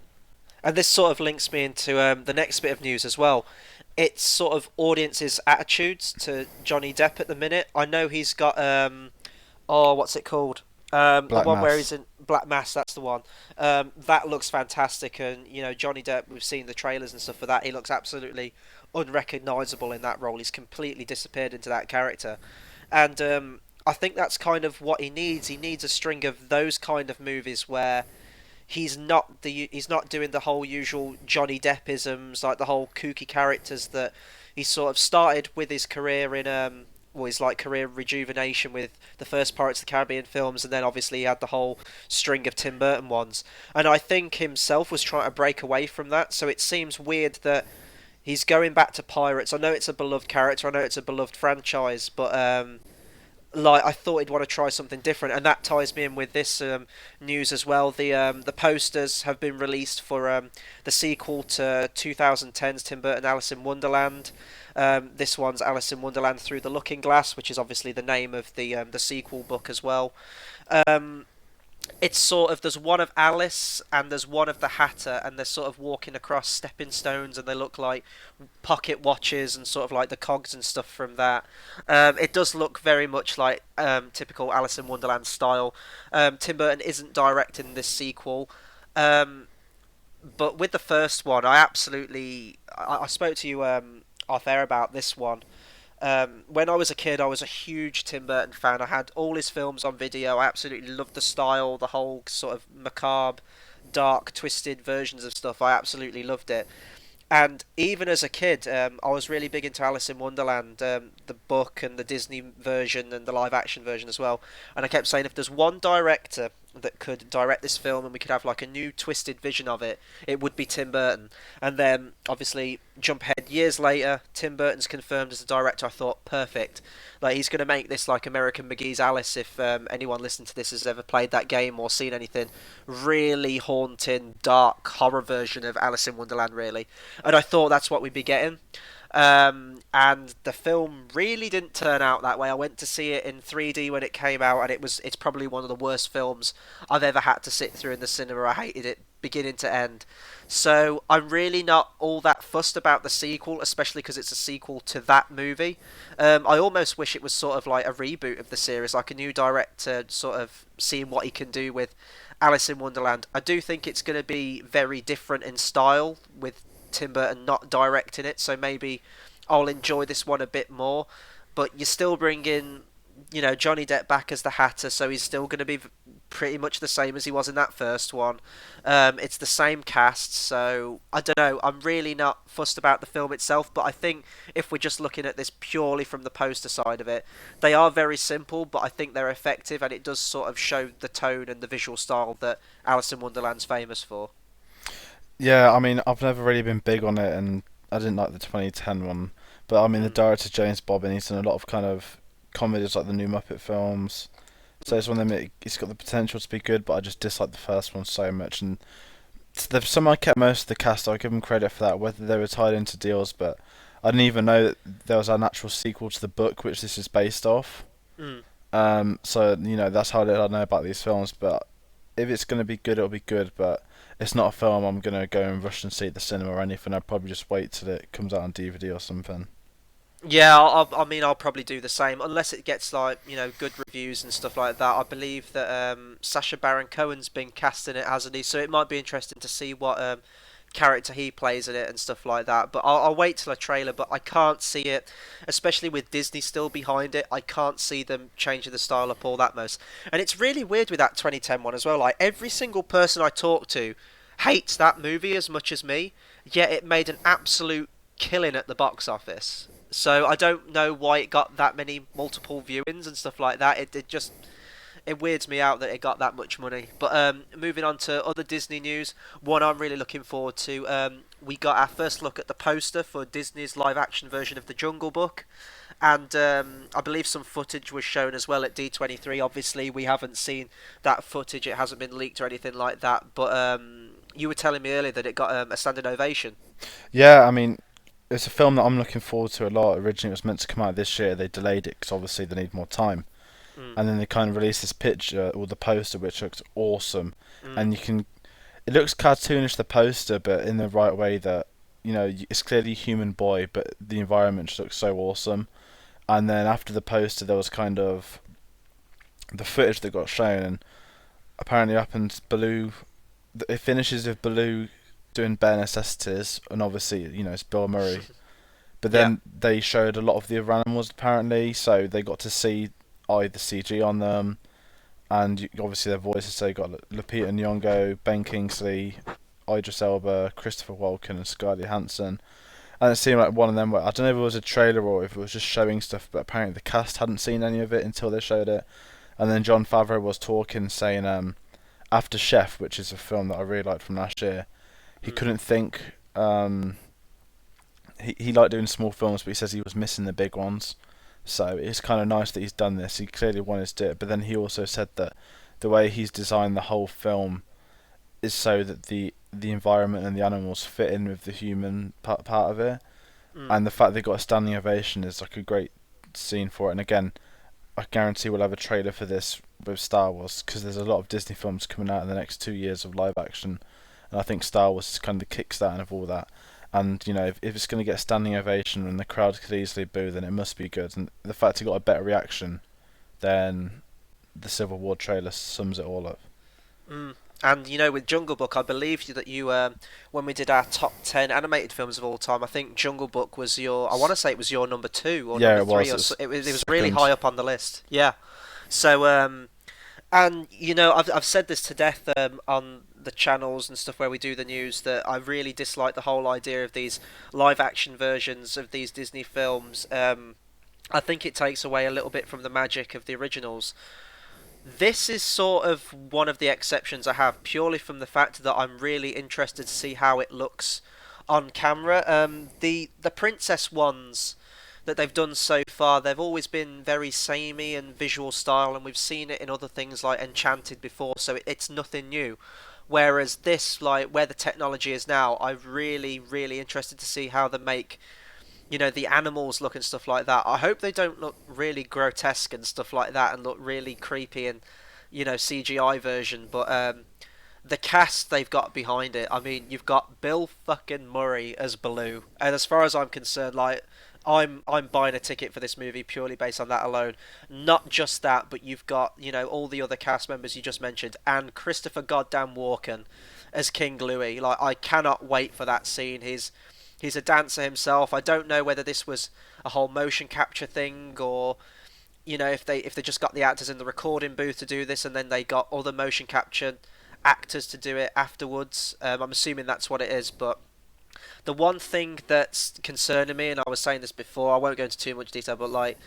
And this sort of links me into the next bit of news as well. It's sort of audiences' attitudes to Johnny Depp at the minute. I know he's got what's it called? The one where he's in Black Mass. That's the one. That looks fantastic, and Johnny Depp. We've seen the trailers and stuff for that. He looks absolutely unrecognisable in that role. He's completely disappeared into that character, and I think that's kind of what he needs. He needs a string of those kind of movies where he's not doing the whole usual Johnny Deppisms, like the whole kooky characters that he sort of started with his career in his like career rejuvenation with the first Pirates of the Caribbean films, and then obviously he had the whole string of Tim Burton ones. And I think himself was trying to break away from that, so it seems weird that he's going back to Pirates. I know it's a beloved character, I know it's a beloved franchise, but like I thought he'd want to try something different, and that ties me in with this news as well. The posters have been released for the sequel to 2010's Tim Burton Alice in Wonderland. This one's Alice in Wonderland Through the Looking Glass, which is obviously the name of the sequel book as well. It's sort of, there's one of Alice and there's one of the Hatter, and they're sort of walking across stepping stones, and they look like pocket watches and sort of like the cogs and stuff from that. It does look very much like typical Alice in Wonderland style. Tim Burton isn't directing this sequel, but with the first one, I spoke to you off air about this one. When I was a kid, I was a huge Tim Burton fan. I had all his films on video. I absolutely loved the style, the whole sort of macabre, dark, twisted versions of stuff. I absolutely loved it. And even as a kid, I was really big into Alice in Wonderland, the book and the Disney version and the live action version as well. And I kept saying, if there's one director that could direct this film and we could have like a new twisted vision of it, it would be Tim Burton. And then obviously jump ahead years later, Tim Burton's confirmed as the director. I thought, perfect, like he's going to make this like American McGee's Alice. If anyone listening to this has ever played that game or seen anything, really haunting dark horror version of Alice in Wonderland really. And I thought that's what we'd be getting. And the film really didn't turn out that way. I went to see it in 3D when it came out, and it's probably one of the worst films I've ever had to sit through in the cinema. I hated it beginning to end. So I'm really not all that fussed about the sequel, especially because it's a sequel to that movie. I almost wish it was sort of like a reboot of the series, like a new director sort of seeing what he can do with Alice in Wonderland. I do think it's going to be very different in style with Tim Burton not directing it, so maybe I'll enjoy this one a bit more. But you still bring in Johnny Depp back as the Hatter, so he's still going to be pretty much the same as he was in that first one. It's the same cast, so I don't know. I'm really not fussed about the film itself, but I think if we're just looking at this purely from the poster side of it, they are very simple, but I think they're effective, and it does sort of show the tone and the visual style that Alice in Wonderland's famous for. Yeah, I mean, I've never really been big on it, and I didn't like the 2010 one. But I mean, the Mm, director James Bobbin, he's done a lot of kind of comedies like the new Muppet films. So it's mm. one of them. It's got the potential to be good, but I just dislike the first one so much. And they've somehow kept most of the cast. I give them credit for that, whether they were tied into deals. But I didn't even know that there was an actual sequel to the book, which this is based off. Mm. So that's how little I know about these films. But if it's going to be good, it'll be good. But it's not a film I'm going to go and rush and see at the cinema or anything. I'll probably just wait till it comes out on DVD or something. Yeah, I mean, I'll probably do the same unless it gets like good reviews and stuff like that. I believe that Sacha Baron Cohen's been cast in it, hasn't he? So it might be interesting to see what character he plays in it and stuff like that. But I'll wait till a trailer. But I can't see it, especially with Disney still behind it. I can't see them changing the style up all that most. And it's really weird with that 2010 one as well. Like every single person I talk to hates that movie as much as me. Yet it made an absolute killing at the box office. So I don't know why it got that many multiple viewings and stuff like that. It just it weirds me out that it got that much money. But moving on to other Disney news, one I'm really looking forward to. We got our first look at the poster for Disney's live action version of The Jungle Book, and I believe some footage was shown as well at D23. Obviously, we haven't seen that footage; it hasn't been leaked or anything like that. But you were telling me earlier that it got a standing ovation. Yeah, I mean, it's a film that I'm looking forward to a lot. Originally, it was meant to come out this year. They delayed it because obviously they need more time. Mm, And then they kind of released this picture or the poster, which looks awesome. mm, And it looks cartoonish the poster, but in the right way that it's clearly a human boy, but the environment just looks so awesome. And then after the poster, there was kind of the footage that got shown, and apparently up and Baloo, it finishes with Baloo doing bare necessities, and obviously it's Bill Murray. But yeah. then they showed a lot of the other animals apparently, so they got to see the CG on them, and obviously their voices. So you got Lupita Nyong'o, Ben Kingsley, Idris Elba, Christopher Walken, and Scarlett Johansson. And it seemed like one of them. I don't know if it was a trailer or if it was just showing stuff, but apparently the cast hadn't seen any of it until they showed it. And then Jon Favreau was talking, saying after Chef, which is a film that I really liked from last year, he Mm. couldn't think. He liked doing small films, but he says he was missing the big ones. So it's kind of nice that he's done this. He clearly wanted to do it, but then he also said that the way he's designed the whole film is so that the environment and the animals fit in with the human part of it, Mm. and the fact they got a standing ovation is like a great scene for it. And again, I guarantee we'll have a trailer for this with Star Wars because there's a lot of Disney films coming out in the next 2 years of live action, and I think Star Wars is kind of the kickstarting of all that. And if it's going to get a standing ovation and the crowd could easily boo, then it must be good. And the fact it got a better reaction than the Civil War trailer sums it all up. Mm. And with Jungle Book, I believe that when we did our top 10 animated films of all time, I think Jungle Book was I want to say it was your number two or Yeah, number it three, was. or It so, was it was really second. high up on the list. Yeah. So, and I've said this to death on the channels and stuff where we do the news that I really dislike the whole idea of these live action versions of these Disney films. I think it takes away a little bit from the magic of the originals. This is sort of one of the exceptions I have, purely from the fact that I'm really interested to see how it looks on camera. The princess ones that they've done so far, they've always been very samey and visual style, and we've seen it in other things like Enchanted before, so it's nothing new. Whereas this, like where the technology is now, I'm really, really interested to see how they make the animals look and stuff like that. I hope they don't look really grotesque and stuff like that and look really creepy and CGI version. But the cast they've got behind it, I mean, you've got Bill fucking Murray as Baloo, and as far as I'm concerned, like I'm buying a ticket for this movie purely based on that alone. Not just that, but you've got all the other cast members you just mentioned and Christopher Goddamn Walken as King Louie. Like I cannot wait for that scene. He's a dancer himself. I don't know whether this was a whole motion capture thing or if they just got the actors in the recording booth to do this, and then they got other motion capture actors to do it afterwards. I'm assuming that's what it is, but the one thing that's concerning me, and I was saying this before, I won't go into too much detail, but like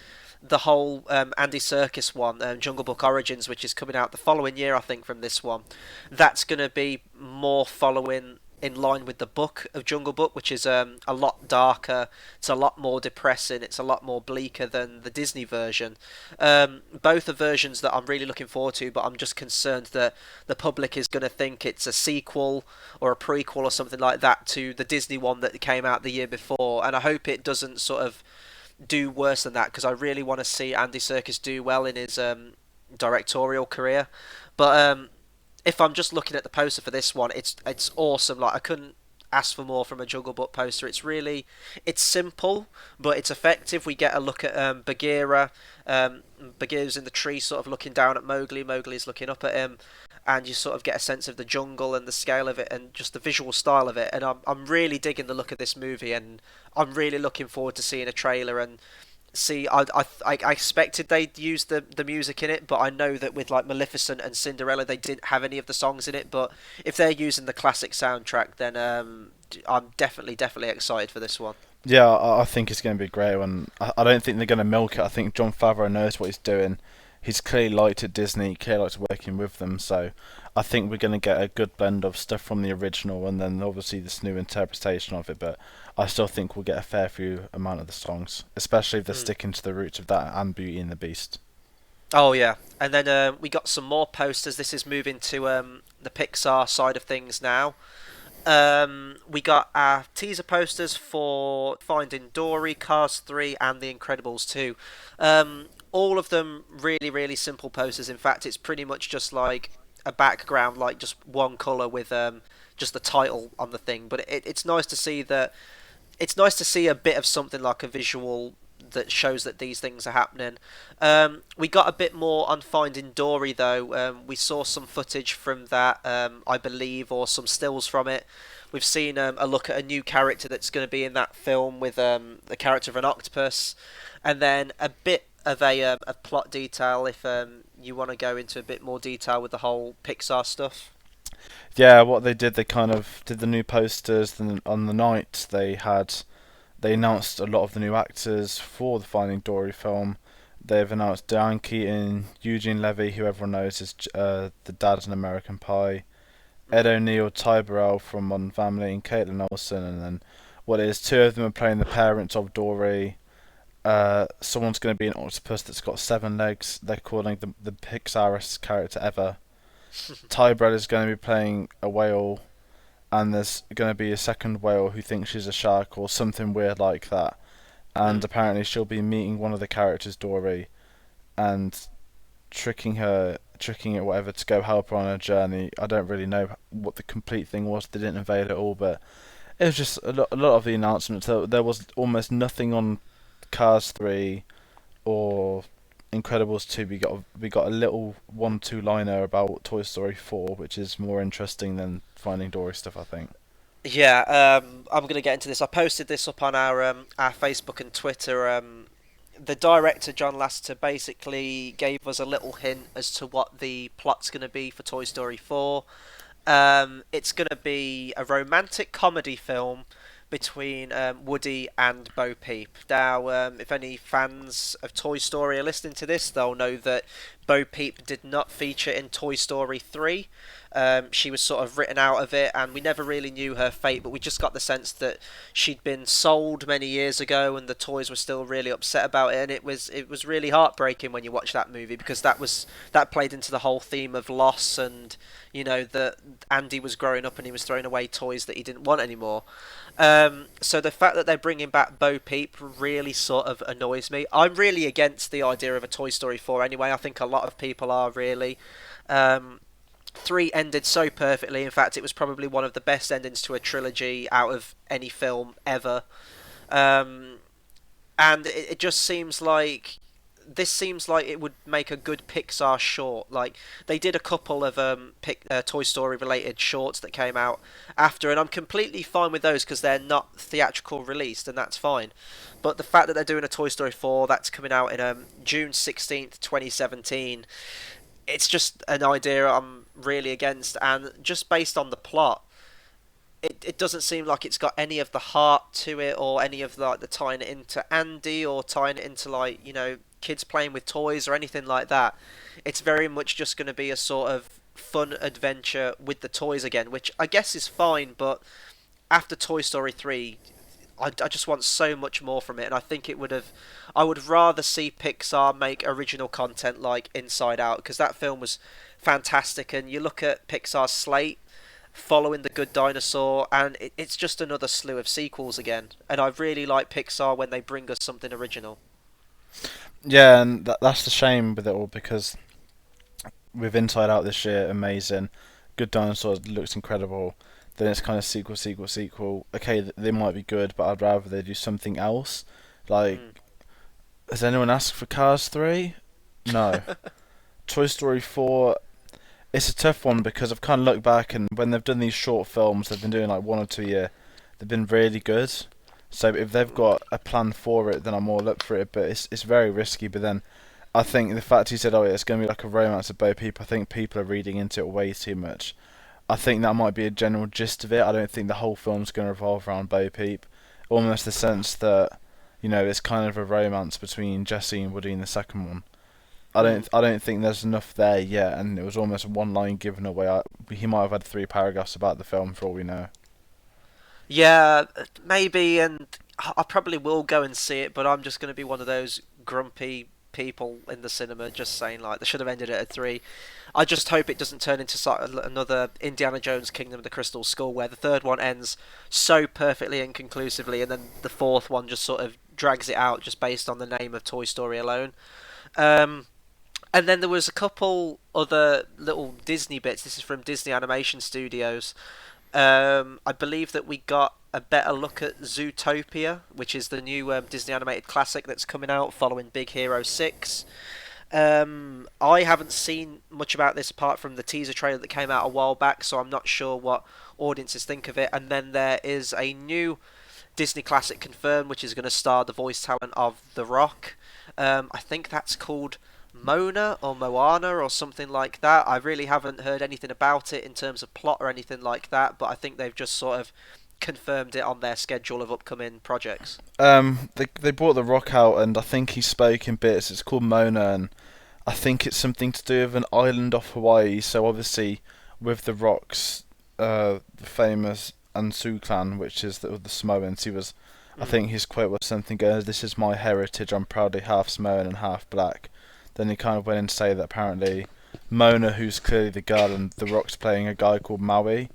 the whole Andy Serkis one, Jungle Book Origins, which is coming out the following year, I think, from this one, that's going to be more following in line with the book of Jungle Book, which is a lot darker, it's a lot more depressing, it's a lot more bleaker than the Disney version. Both are versions that I'm really looking forward to, but I'm just concerned that the public is going to think it's a sequel or a prequel or something like that to the Disney one that came out the year before, and I hope it doesn't sort of do worse than that, because I really want to see Andy Serkis do well in his directorial career. But if I'm just looking at the poster for this one, it's awesome. Like, I couldn't ask for more from a Jungle Book poster. It's simple, but it's effective. We get a look at Bagheera. Bagheera's in the tree, sort of looking down at Mowgli. Mowgli's looking up at him, and you sort of get a sense of the jungle and the scale of it, and just the visual style of it. And I'm really digging the look of this movie, and I'm really looking forward to seeing a trailer and see. I expected they'd use the music in it, but I know that with like Maleficent and Cinderella, they didn't have any of the songs in it. But if they're using the classic soundtrack, then I'm definitely excited for this one. Yeah, I think it's going to be a great one. I don't think they're going to milk it. I think Jon Favreau knows what he's doing. He's clearly liked it Disney, clearly likes working with them, so I think we're going to get a good blend of stuff from the original and then obviously this new interpretation of it, but I still think we'll get a fair few amount of the songs, especially if they're sticking to the roots of that and Beauty and the Beast. Oh yeah, and then we got some more posters. This is moving to the Pixar side of things now. We got our teaser posters for Finding Dory, Cars 3, and The Incredibles 2. All of them really, really simple posters. In fact, it's pretty much just like a background, like just one colour with just the title on the thing. But it's nice to see that. It's nice to see a bit of something like a visual that shows that these things are happening. We got a bit more on Finding Dory though. We saw some footage from that, I believe, or some stills from it. We've seen a look at a new character that's going to be in that film with the character of an octopus, and then a bit of a plot detail if you want to go into a bit more detail with the whole Pixar stuff. Yeah, what they did, they kind of did the new posters, then on the night they announced a lot of the new actors for the Finding Dory film. They've announced Diane Keaton, Eugene Levy, who everyone knows is the dad in American Pie, Ed O'Neill, Ty Burrell from Modern Family, and Caitlin Olsen, and then what is two of them are playing the parents of Dory. Someone's going to be an octopus that's got 7 legs. They're calling the Pixarest character ever. Ty Burrell is going to be playing a whale, and there's going to be a second whale who thinks she's a shark or something weird like that. And apparently she'll be meeting one of the characters, Dory, and tricking it, whatever, to go help her on her journey. I don't really know what the complete thing was. They didn't unveil it all, but it was just a lot of the announcements. There was almost nothing on Cars 3 or Incredibles 2. We got a little 1-2 liner about Toy Story 4, which is more interesting than Finding Dory stuff, I think. Yeah, I'm going to get into this. I posted this up on our Facebook and Twitter. The director, John Lasseter, basically gave us a little hint as to what the plot's going to be for Toy Story 4. It's going to be a romantic comedy film between Woody and Bo Peep. Now, if any fans of Toy Story are listening to this, they'll know that Bo Peep did not feature in Toy Story 3. She was sort of written out of it, and we never really knew her fate, but we just got the sense that she'd been sold many years ago, and the toys were still really upset about it, and it was really heartbreaking when you watch that movie, because that played into the whole theme of loss, and that Andy was growing up and he was throwing away toys that he didn't want anymore. So the fact that they're bringing back Bo Peep really sort of annoys me. I'm really against the idea of a Toy Story 4 anyway. I think a lot of people are really. 3 ended so perfectly. In fact, it was probably one of the best endings to a trilogy out of any film ever. And it just seems like this seems like it would make a good Pixar short. Like they did a couple of Toy Story related shorts that came out after, and I'm completely fine with those because they're not theatrical released, and that's fine. But the fact that they're doing a Toy Story 4 that's coming out in June 16th, 2017, it's just an idea I'm really against, and just based on the plot, it doesn't seem like it's got any of the heart to it, or any of the tying it into Andy, or tying it into kids playing with toys or anything like that. It's very much just going to be a sort of fun adventure with the toys again, which I guess is fine, but after Toy Story 3, I just want so much more from it, and I think I would rather see Pixar make original content like Inside Out, because that film was fantastic, and you look at Pixar's slate following The Good Dinosaur, and it's just another slew of sequels again, and I really like Pixar when they bring us something original. Yeah, and that's the shame with it all, because with Inside Out this year, amazing. Good Dinosaur looks incredible. Then it's kind of sequel. Okay, they might be good, but I'd rather they do something else. Like, has anyone asked for Cars 3? No. Toy Story 4, it's a tough one because I've kind of looked back, and when they've done these short films, they've been doing like 1 or 2 a year. They've been really good. So if they've got a plan for it, then I'm all up for it. But it's very risky. But then I think the fact he said, "Oh, it's going to be like a romance of Bo Peep," I think people are reading into it way too much. I think that might be a general gist of it. I don't think the whole film's going to revolve around Bo Peep. Almost the sense that, it's kind of a romance between Jesse and Woody in the second one. I don't think there's enough there yet, and it was almost one line given away. He might have had 3 paragraphs about the film for all we know. Yeah, maybe, and I probably will go and see it, but I'm just going to be one of those grumpy people in the cinema just saying like they should have ended it at 3. I just hope it doesn't turn into another Indiana Jones Kingdom of the Crystal Skull, where the third one ends so perfectly and conclusively, and then the fourth one just sort of drags it out just based on the name of Toy Story alone. Um, and then there was a couple other little Disney bits. This is from Disney Animation Studios. I believe that we got a better look at Zootopia, which is the new Disney animated classic that's coming out following Big Hero 6. I haven't seen much about this apart from the teaser trailer that came out a while back, so I'm not sure what audiences think of it. And then there is a new Disney classic confirmed, which is going to star the voice talent of The Rock. I think that's called Mona or Moana or something like that. I really haven't heard anything about it in terms of plot or anything like that, but I think they've just sort of confirmed it on their schedule of upcoming projects. They brought The Rock out, and I think he spoke in bits. It's called Mona, and I think it's something to do with an island off Hawaii. So obviously, with The Rock's the famous Ansu clan, which is the Samoans, I think his quote was something goes, "This is my heritage. I'm proudly half Samoan and half black." Then he kind of went in to say that apparently Mona, who's clearly the girl, and The Rock's playing a guy called Maui.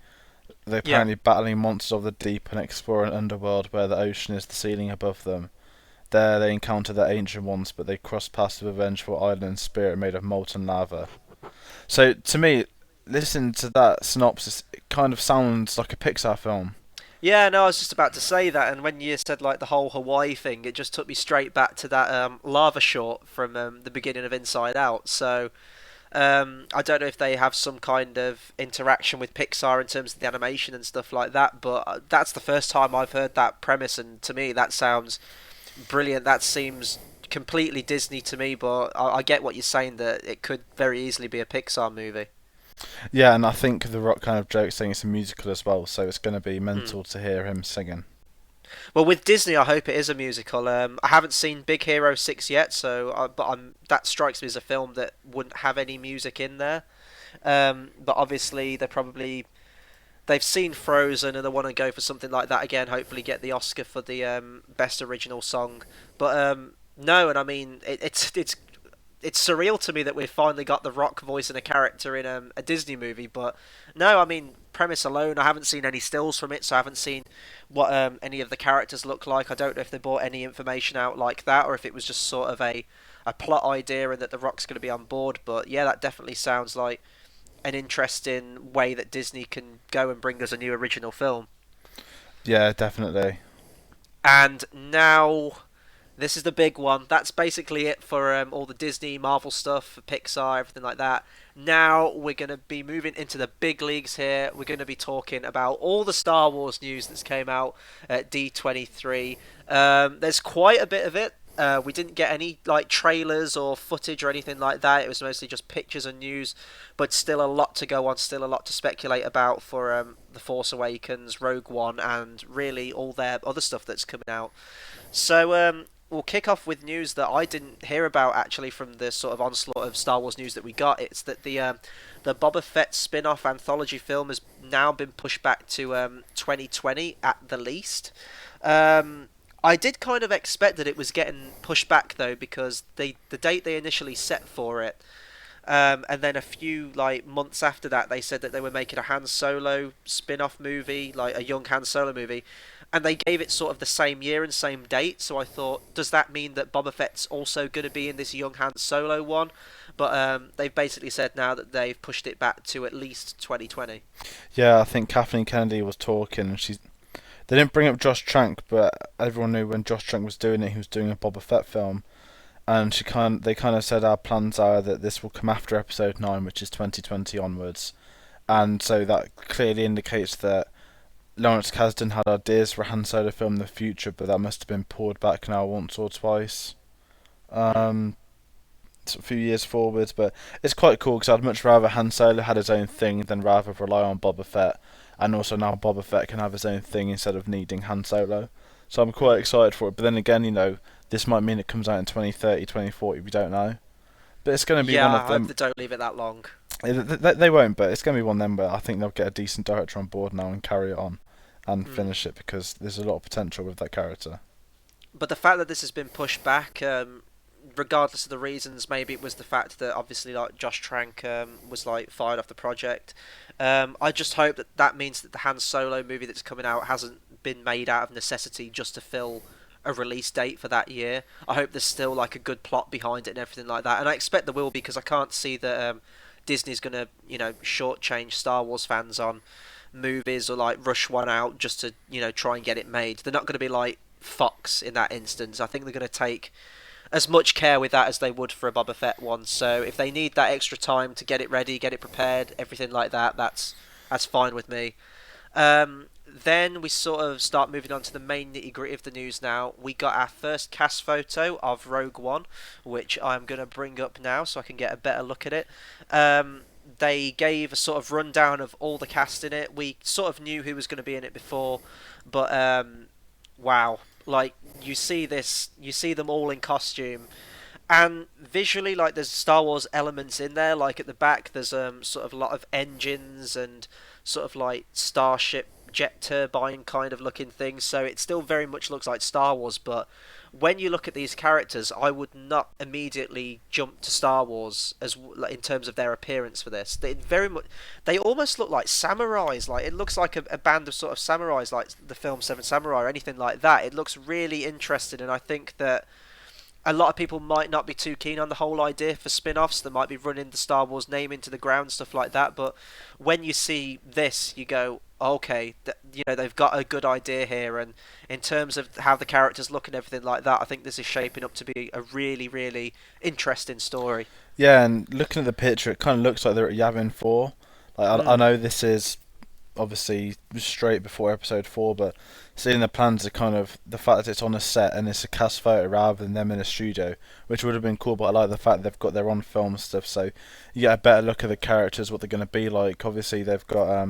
They're apparently battling monsters of the deep and exploring an underworld where the ocean is the ceiling above them. There they encounter the ancient ones, but they cross past a vengeful island spirit made of molten lava. So to me, listening to that synopsis, it kind of sounds like a Pixar film. Yeah, no, I was just about to say that, and when you said like the whole Hawaii thing, it just took me straight back to that lava short from the beginning of Inside Out. So I don't know if they have some kind of interaction with Pixar in terms of the animation and stuff like that, but that's the first time I've heard that premise, and to me that sounds brilliant. That seems completely Disney to me, but I get what you're saying, that it could very easily be a Pixar movie. Yeah, and I think The Rock kind of jokes saying it's a musical as well, so it's going to be mental to hear him singing. Well, with Disney, I hope it is a musical. I haven't seen Big Hero 6 yet, that strikes me as a film that wouldn't have any music in there. But obviously, they've seen Frozen and they want to go for something like that again. Hopefully, get the Oscar for the best original song. But no, and I mean it's surreal to me that we've finally got The Rock voicing a character in a Disney movie. But no, I mean, premise alone, I haven't seen any stills from it, so I haven't seen what any of the characters look like. I don't know if they brought any information out like that, or if it was just sort of a plot idea and that The Rock's going to be on board. But yeah, that definitely sounds like an interesting way that Disney can go and bring us a new original film. Yeah, definitely. And now This is the big one. That's basically it for all the Disney, Marvel stuff, for Pixar, everything like that. Now we're going to be moving into the big leagues here. We're going to be talking about all the Star Wars news that's came out at D23. There's quite a bit of it. We didn't get any like trailers or footage or anything like that. It was mostly just pictures and news, but still a lot to go on, still a lot to speculate about for The Force Awakens, Rogue One, and really all their other stuff that's coming out. So we'll kick off with news that I didn't hear about actually from the sort of onslaught of Star Wars news that we got. It's that the Boba Fett spin-off anthology film has now been pushed back to 2020 at the least. I did kind of expect that it was getting pushed back though, because the date they initially set for it, and then a few like months after that, they said that they were making a Han Solo spin-off movie, like a young Han Solo movie, and they gave it sort of the same year and same date. So I thought, does that mean that Boba Fett's also going to be in this young Han Solo one? But they've basically said now that they've pushed it back to at least 2020. Yeah, I think Kathleen Kennedy was talking, and they didn't bring up Josh Trank, but everyone knew when Josh Trank was doing it, he was doing a Boba Fett film. And they kind of said our plans are that this will come after Episode 9, which is 2020 onwards. And so that clearly indicates that Lawrence Kasdan had ideas for a Han Solo film in the future, but that must have been pulled back now once or twice. A few years forwards, but it's quite cool because I'd much rather Han Solo had his own thing than rather rely on Boba Fett, and also now Boba Fett can have his own thing instead of needing Han Solo. So I'm quite excited for it, but then again, this might mean it comes out in 2030, 2040, we don't know. But it's going to be one of them. I hope they don't leave it that long. They won't, but it's going to be one of them where I think they'll get a decent director on board now and carry it on and finish it, because there's a lot of potential with that character. But the fact that this has been pushed back, regardless of the reasons, maybe it was the fact that obviously like Josh Trank was like fired off the project. I just hope that means that the Han Solo movie that's coming out hasn't been made out of necessity just to fill a release date for that year. I hope there's still like a good plot behind it and everything like that, and I expect there will be, because I can't see that Disney's gonna shortchange Star Wars fans on movies or like rush one out just to try and get it made. They're not going to be like Fox in that instance. I think they're going to take as much care with that as they would for a Boba Fett one. So if they need that extra time to get it ready, get it prepared, everything like that, that's fine with me. Then we sort of start moving on to the main nitty gritty of the news now. We got our first cast photo of Rogue One, which I'm going to bring up now so I can get a better look at it. They gave a sort of rundown of all the cast in it. We sort of knew who was going to be in it before, but wow. Like, you see them all in costume, and visually, like, there's Star Wars elements in there. Like at the back, there's sort of a lot of engines and sort of like starship jet turbine kind of looking things. So it still very much looks like Star Wars. But when you look at these characters, I would not immediately jump to Star Wars as in terms of their appearance for this. They almost look like samurais. Like, it looks like a band of sort of samurais, like the film Seven Samurai or anything like that. It looks really interesting, and I think that a lot of people might not be too keen on the whole idea for spin-offs. They might be running the Star Wars name into the ground, stuff like that. But when you see this, you go, okay, they've got a good idea here. And in terms of how the characters look and everything like that, I think this is shaping up to be a really, really interesting story. Yeah, and looking at the picture, it kind of looks like they're at Yavin 4. Like, I know this is obviously straight before Episode 4, but seeing the plans are kind of the fact that it's on a set and it's a cast photo rather than them in a studio, which would have been cool. But I like the fact they've got their own film stuff, so you get a better look at the characters, what they're going to be like. Obviously, they've got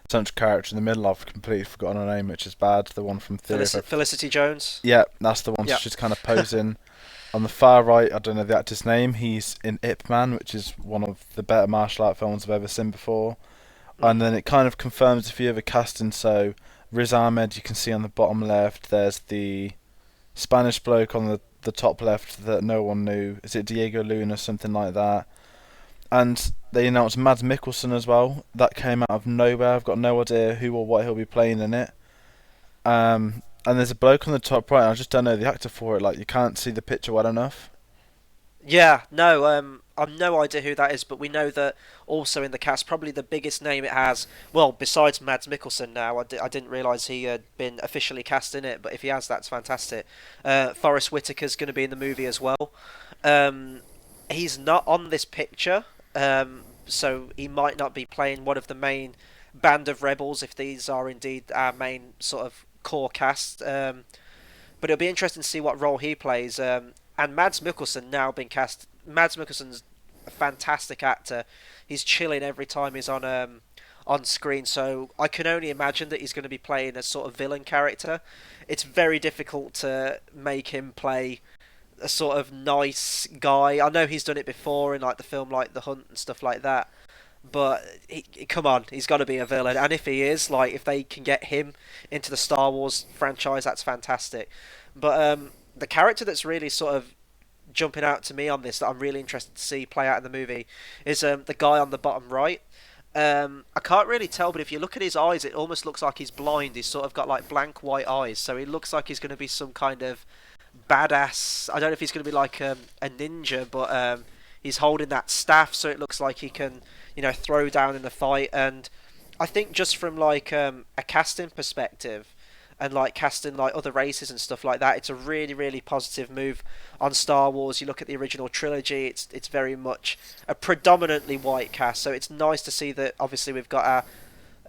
central character in the middle. I've completely forgotten her name, which is bad. The one from Theory. Felicity Jones. Yeah, that's the one. Yep. She's kind of posing. On the far right, I don't know the actor's name. He's in Ip Man, which is one of the better martial art films I've ever seen before. And then it kind of confirms a few other casting. So Riz Ahmed, you can see on the bottom left. There's the Spanish bloke on the top left that no one knew. Is it Diego Luna, something like that? And they announced Mads Mikkelsen as well. That came out of nowhere. I've got no idea who or what he'll be playing in it. And there's a bloke on the top right. I just don't know the actor for it. Like, you can't see the picture well enough. Yeah, no. I've no idea who that is, but we know that also in the cast, probably the biggest name it has, well, besides Mads Mikkelsen now, I didn't realise he had been officially cast in it, but if he has, that's fantastic. Forrest Whitaker's going to be in the movie as well. He's not on this picture, so he might not be playing one of the main band of rebels if these are indeed our main sort of core cast. But it'll be interesting to see what role he plays. And Mads Mikkelsen now been cast. Mads Mikkelsen's a fantastic actor. He's chilling every time he's on screen. So I can only imagine that he's going to be playing a sort of villain character. It's very difficult to make him play a sort of nice guy. I know he's done it before in like the film like The Hunt and stuff like that. But come on, he's got to be a villain. And if he is, like, if they can get him into the Star Wars franchise, that's fantastic. But the character that's really sort of jumping out to me on this that I'm really interested to see play out in the movie is the guy on the bottom right. I can't really tell, but if you look at his eyes, it almost looks like he's blind. He's sort of got like blank white eyes, so he looks like he's going to be some kind of badass. I don't know if he's going to be like a ninja, but he's holding that staff, so it looks like he can, throw down in a fight. And I think just from like a casting perspective, and like casting like other races and stuff like that, it's a really, really positive move on Star Wars. You look at the original trilogy, it's very much a predominantly white cast, so it's nice to see that obviously we've got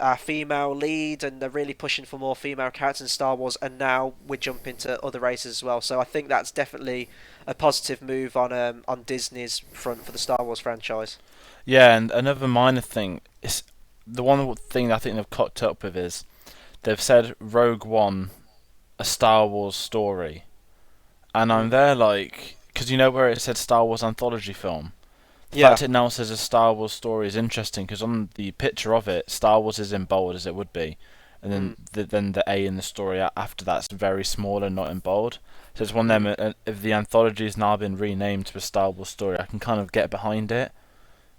our female lead, and they're really pushing for more female characters in Star Wars, and now we're jumping to other races as well. So I think that's definitely a positive move on Disney's front for the Star Wars franchise. Yeah, and another minor thing is the one thing I think they've cocked up with is they've said Rogue One, a Star Wars story, and I'm there like, because where it said Star Wars anthology film. The fact it now says a Star Wars story is interesting because on the picture of it, Star Wars is in bold as it would be, and then the A in the story after that's very small and not in bold. So it's one of them. If the anthology has now been renamed to a Star Wars story, I can kind of get behind it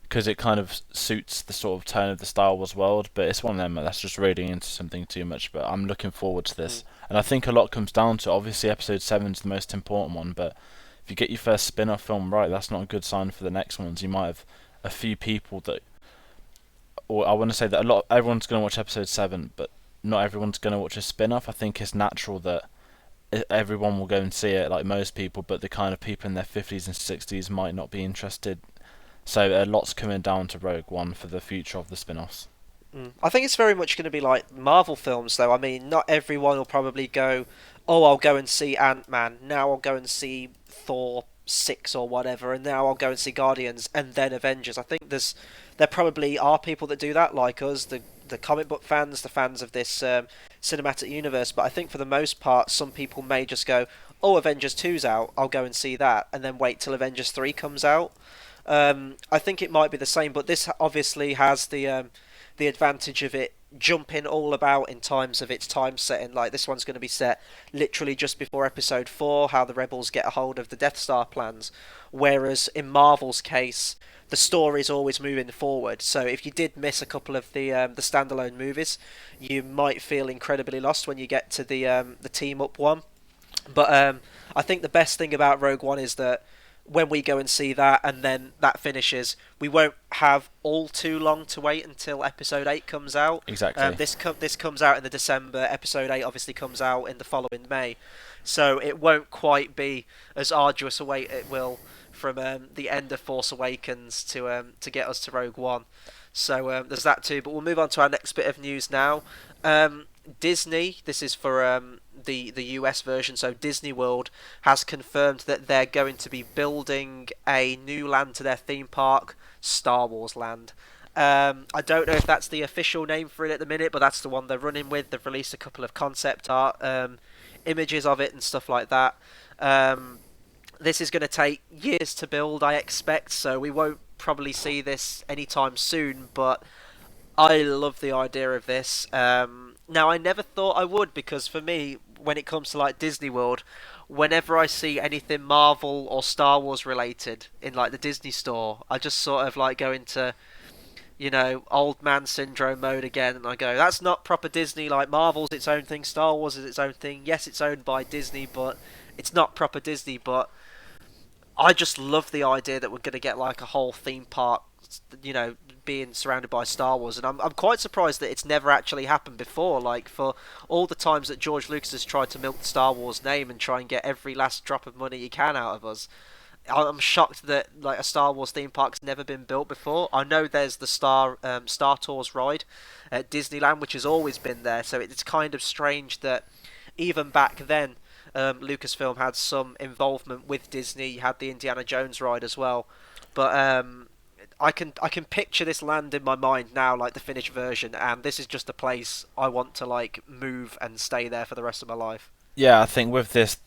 because it kind of suits the sort of tone of the Star Wars world. But it's one of them that's just reading into something too much. But I'm looking forward to this, and I think a lot comes down to obviously Episode 7 is the most important one, but if you get your first spin-off film right, that's not a good sign for the next ones. You might have a few people that, or I want to say that everyone's going to watch Episode 7, but not everyone's going to watch a spin-off. I think it's natural that everyone will go and see it, like most people, but the kind of people in their 50s and 60s might not be interested. So a lot's coming down to Rogue One for the future of the spin-offs. I think it's very much going to be like Marvel films, though. I mean, not everyone will probably go, oh, I'll go and see Ant-Man, now I'll go and see Thor 6 or whatever, and now I'll go and see Guardians, and then Avengers. I think there probably are people that do that, like us, the comic book fans, the fans of this cinematic universe, but I think for the most part, some people may just go, oh, Avengers 2's out, I'll go and see that, and then wait till Avengers 3 comes out. I think it might be the same, but this obviously has the advantage of it jumping all about in terms of its time setting. Like this one's going to be set literally just before Episode 4, how the Rebels get a hold of the Death Star plans, whereas in Marvel's case, the story's always moving forward. So if you did miss a couple of the standalone movies, you might feel incredibly lost when you get to the team up one. But I think the best thing about Rogue One is that when we go and see that and then that finishes, we won't have all too long to wait until Episode 8 comes out. Exactly. This comes out in the December. Episode 8 obviously comes out in the following May. So it won't quite be as arduous a wait it will from the end of Force Awakens to get us to Rogue One. So there's that too. But we'll move on to our next bit of news now. Disney, this is for the US version, so Disney World has confirmed that they're going to be building a new land to their theme park, Star Wars Land. I don't know if that's the official name for it at the minute, but that's the one they're running with. They've released a couple of concept art images of it and stuff like that. This is going to take years to build, I expect, so we won't probably see this anytime soon, but I love the idea of this. Now, I never thought I would, because for me, when it comes to like Disney World, whenever I see anything Marvel or Star Wars related in like the Disney store, I just sort of like go into, old man syndrome mode again, and I go, that's not proper Disney. Like Marvel's its own thing, Star Wars is its own thing. Yes, it's owned by Disney, but it's not proper Disney. But I just love the idea that we're going to get like a whole theme park, you know, being surrounded by Star Wars, and I'm quite surprised that it's never actually happened before. Like for all the times that George Lucas has tried to milk the Star Wars name and try and get every last drop of money he can out of us, I'm shocked that like a Star Wars theme park's never been built before. I know there's the Star Tours ride at Disneyland, which has always been there, so it's kind of strange that even back then, Lucasfilm had some involvement with Disney. You had the Indiana Jones ride as well, but I can picture this land in my mind now, like the finished version, and this is just a place I want to like move and stay there for the rest of my life. Yeah, I think with this,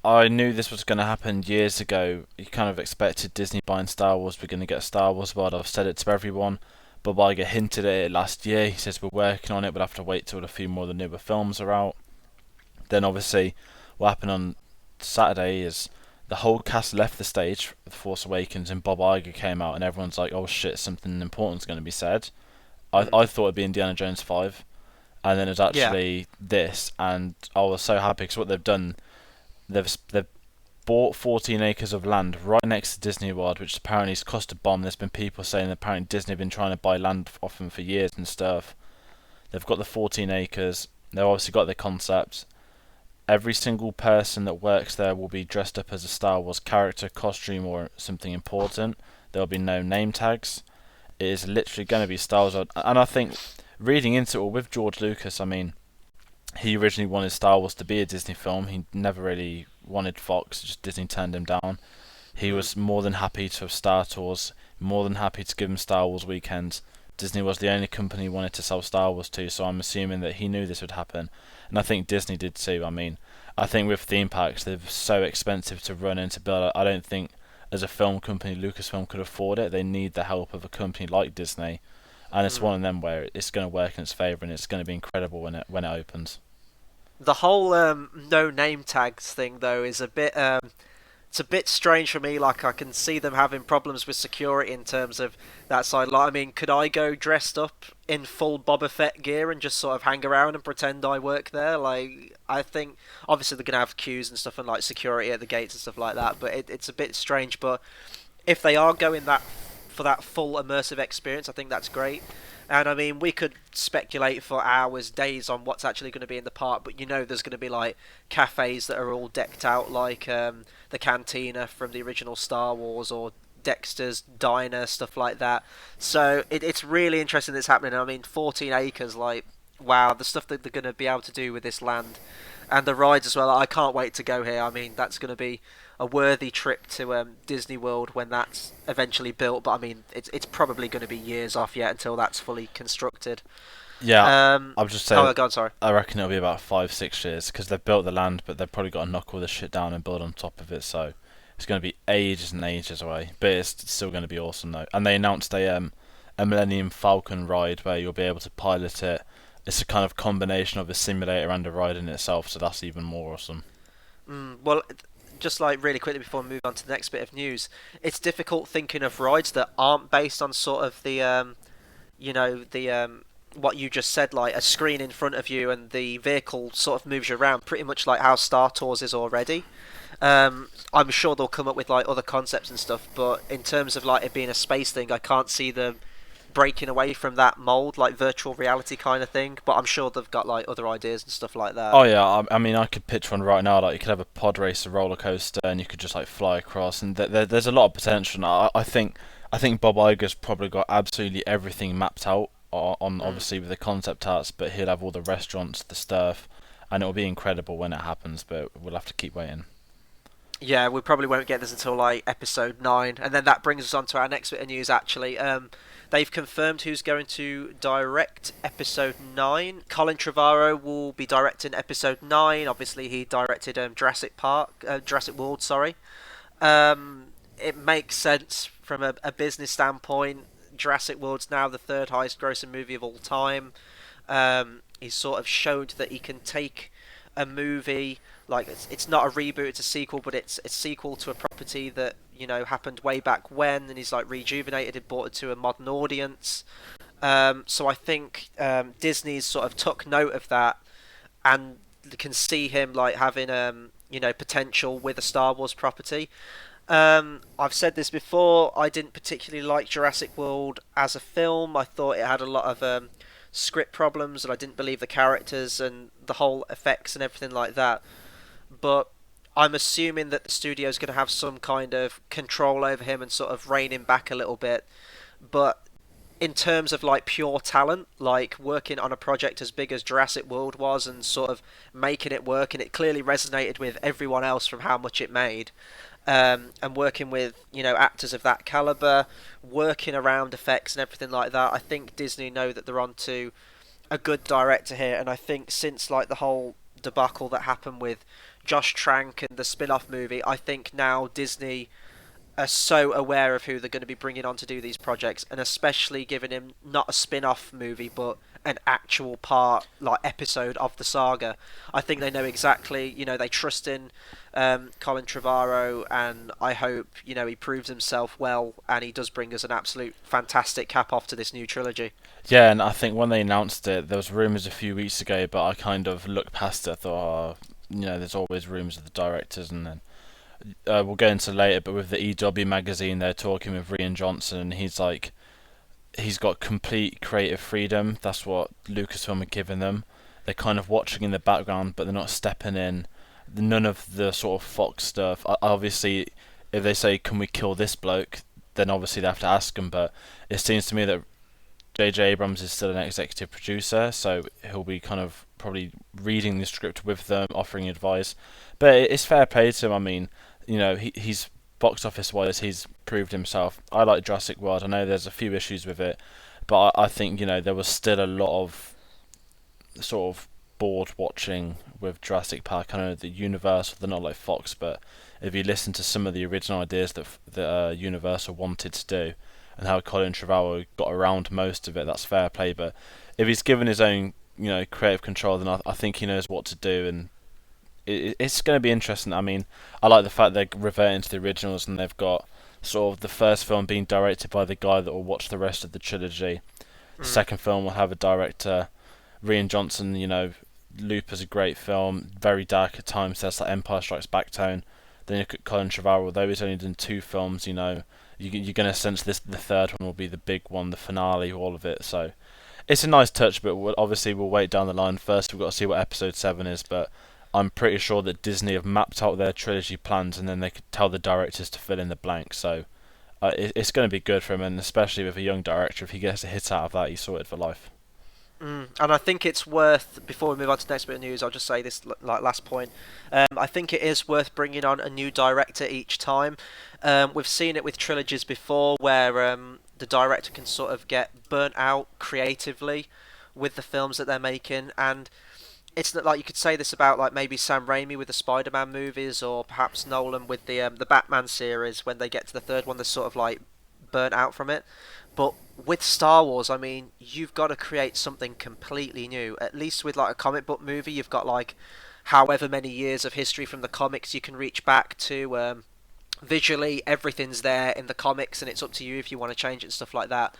I knew this was going to happen years ago. You kind of expected Disney buying Star Wars. We're going to get a Star Wars world. I've said it to everyone. Bob Iger hinted at it last year. He says we're working on it. We'll have to wait till a few more of the newer films are out. Then obviously, what happened on Saturday is the whole cast left the stage with Force Awakens, and Bob Iger came out, and everyone's like, "Oh shit, something important's going to be said." I thought it'd be Indiana Jones 5, and then it was Yeah. actually this, and I was so happy because what they've done, they've bought 14 acres of land right next to Disney World, which apparently has cost a bomb. There's been people saying that apparently Disney have been trying to buy land off them for years and stuff. They've got the 14 acres. They've obviously got their concept. Every single person that works there will be dressed up as a Star Wars character, costume, or something important. There will be no name tags. It is literally going to be Star Wars. And I think, reading into it all with George Lucas, I mean, he originally wanted Star Wars to be a Disney film. He never really wanted Fox, just Disney turned him down. He Mm. was more than happy to have Star Tours, more than happy to give him Star Wars weekends. Disney was the only company he wanted to sell Star Wars to, so I'm assuming that he knew this would happen. And I think Disney did too. I mean, I think with theme parks, they're so expensive to run and to build. I don't think as a film company, Lucasfilm could afford it. They need the help of a company like Disney. And it's Mm. one of them where it's going to work in its favour and it's going to be incredible when it opens. The whole no name tags thing though is a bit it's a bit strange for me. Like I can see them having problems with security in terms of that side. Like I mean, could I go dressed up in full Boba Fett gear and just sort of hang around and pretend I work there? Like I think obviously they're gonna have queues and stuff and like security at the gates and stuff like that. But it's a bit strange. But if they are going that for that full immersive experience, I think that's great. And I mean, we could speculate for hours, days on what's actually going to be in the park, but you know, there's going to be like cafes that are all decked out, like the cantina from the original Star Wars or Dexter's Diner, stuff like that. So it's really interesting that's happening. I mean, 14 acres, like wow, the stuff that they're going to be able to do with this land and the rides as well. I can't wait to go here. I mean, that's going to be a worthy trip to Disney World when that's eventually built. But I mean, it's probably going to be years off yet until that's fully constructed. Yeah, I'll just say, Oh, God, sorry. I reckon it'll be about 5, 6 years because they've built the land, but they've probably got to knock all this shit down and build on top of it. So it's going to be ages and ages away, but it's still going to be awesome though. And they announced a Millennium Falcon ride where you'll be able to pilot it. It's a kind of combination of a simulator and a ride in itself, so that's even more awesome. Well, just like really quickly before we move on to the next bit of news, it's difficult thinking of rides that aren't based on sort of the what you just said, like a screen in front of you and the vehicle sort of moves you around, pretty much like how Star Tours is already. I'm sure they'll come up with like other concepts and stuff, but in terms of like it being a space thing, I can't see them breaking away from that mold, like virtual reality kind of thing. But I'm sure they've got like other ideas and stuff like that. Oh yeah, I mean, I could picture one right now. Like you could have a pod race, a roller coaster, and you could just like fly across. And there's a lot of potential. And I think Bob Iger's probably got absolutely everything mapped out on Mm. obviously with the concept arts, but he'll have all the restaurants, the stuff, and it'll be incredible when it happens. But we'll have to keep waiting. Yeah, we probably won't get this until like episode 9, and then that brings us on to our next bit of news. Actually, they've confirmed who's going to direct episode 9. Colin Trevorrow will be directing episode 9. Obviously, he directed Jurassic World. Sorry. It makes sense from a business standpoint. Jurassic World's now the third highest grossing movie of all time. He's sort of showed that he can take a movie like it's not a reboot, it's a sequel, but it's a sequel to a property that happened way back when, and he's like rejuvenated it, brought it to a modern audience. So I think Disney's sort of took note of that and can see him like having potential with a Star Wars property. I've said this before. I didn't particularly like Jurassic World as a film. I thought it had a lot of script problems, and I didn't believe the characters and the whole effects and everything like that. But I'm assuming that the studio's going to have some kind of control over him and sort of rein him back a little bit. But in terms of like pure talent, like working on a project as big as Jurassic World was and sort of making it work, and it clearly resonated with everyone else from how much it made. And working with actors of that caliber, working around effects and everything like that, I think Disney know that they're on to a good director here. And I think since like the whole debacle that happened with Josh Trank and the spin-off movie, I think now Disney are so aware of who they're going to be bringing on to do these projects, and especially giving him not a spin-off movie but an actual part, like episode of the saga. I think they know exactly, they trust in Colin Trevorrow, and I hope he proves himself well and he does bring us an absolute fantastic cap off to this new trilogy. Yeah, and I think when they announced it, there was rumours a few weeks ago, but I kind of looked past it. I thought, there's always rumours of the directors, and then we'll get into later, but with the EW magazine, they're talking with Rian Johnson, and he's got complete creative freedom. That's what Lucasfilm are giving them. They're kind of watching in the background, but they're not stepping in. None of the sort of Fox stuff. Obviously, if they say, "Can we kill this bloke?" then obviously they have to ask him. But it seems to me that J.J. Abrams is still an executive producer, so he'll be kind of probably reading the script with them, offering advice. But it's fair play to him. I mean, he's box office wise, he's proved himself. I like Jurassic World. I know there's a few issues with it, but I think there was still a lot of sort of bored watching with Jurassic Park. I know the Universal, they're not like Fox, but if you listen to some of the original ideas that Universal wanted to do, and how Colin Trevorrow got around most of it, that's fair play. But if he's given his own creative control, then I think he knows what to do, and it's going to be interesting. I mean, I like the fact they're reverting to the originals, and they've got sort of the first film being directed by the guy that will watch the rest of the trilogy. The second film will have a director, Rian Johnson. Looper's a great film, very dark at times. There's like Empire Strikes Back tone. Then you look at Colin Trevorrow, although he's only done 2 films. You're going to sense the third one will be the big one, the finale, all of it. So it's a nice touch, but we'll wait down the line. First, we've got to see what episode 7 is, but I'm pretty sure that Disney have mapped out their trilogy plans, and then they could tell the directors to fill in the blanks. So it's going to be good for him, and especially with a young director, if he gets a hit out of that, he's sorted for life. And I think it's worth, before we move on to the next bit of news, I'll just say this like last point. I think it is worth bringing on a new director each time. We've seen it with trilogies before, where the director can sort of get burnt out creatively with the films that they're making, and it's not like you could say this about like maybe Sam Raimi with the Spider-Man movies, or perhaps Nolan with the Batman series. When they get to the third one, they're sort of like burnt out from it. But with Star Wars, I mean, you've got to create something completely new. At least with like a comic book movie, you've got like however many years of history from the comics you can reach back to. Visually, everything's there in the comics, and it's up to you if you want to change it and stuff like that.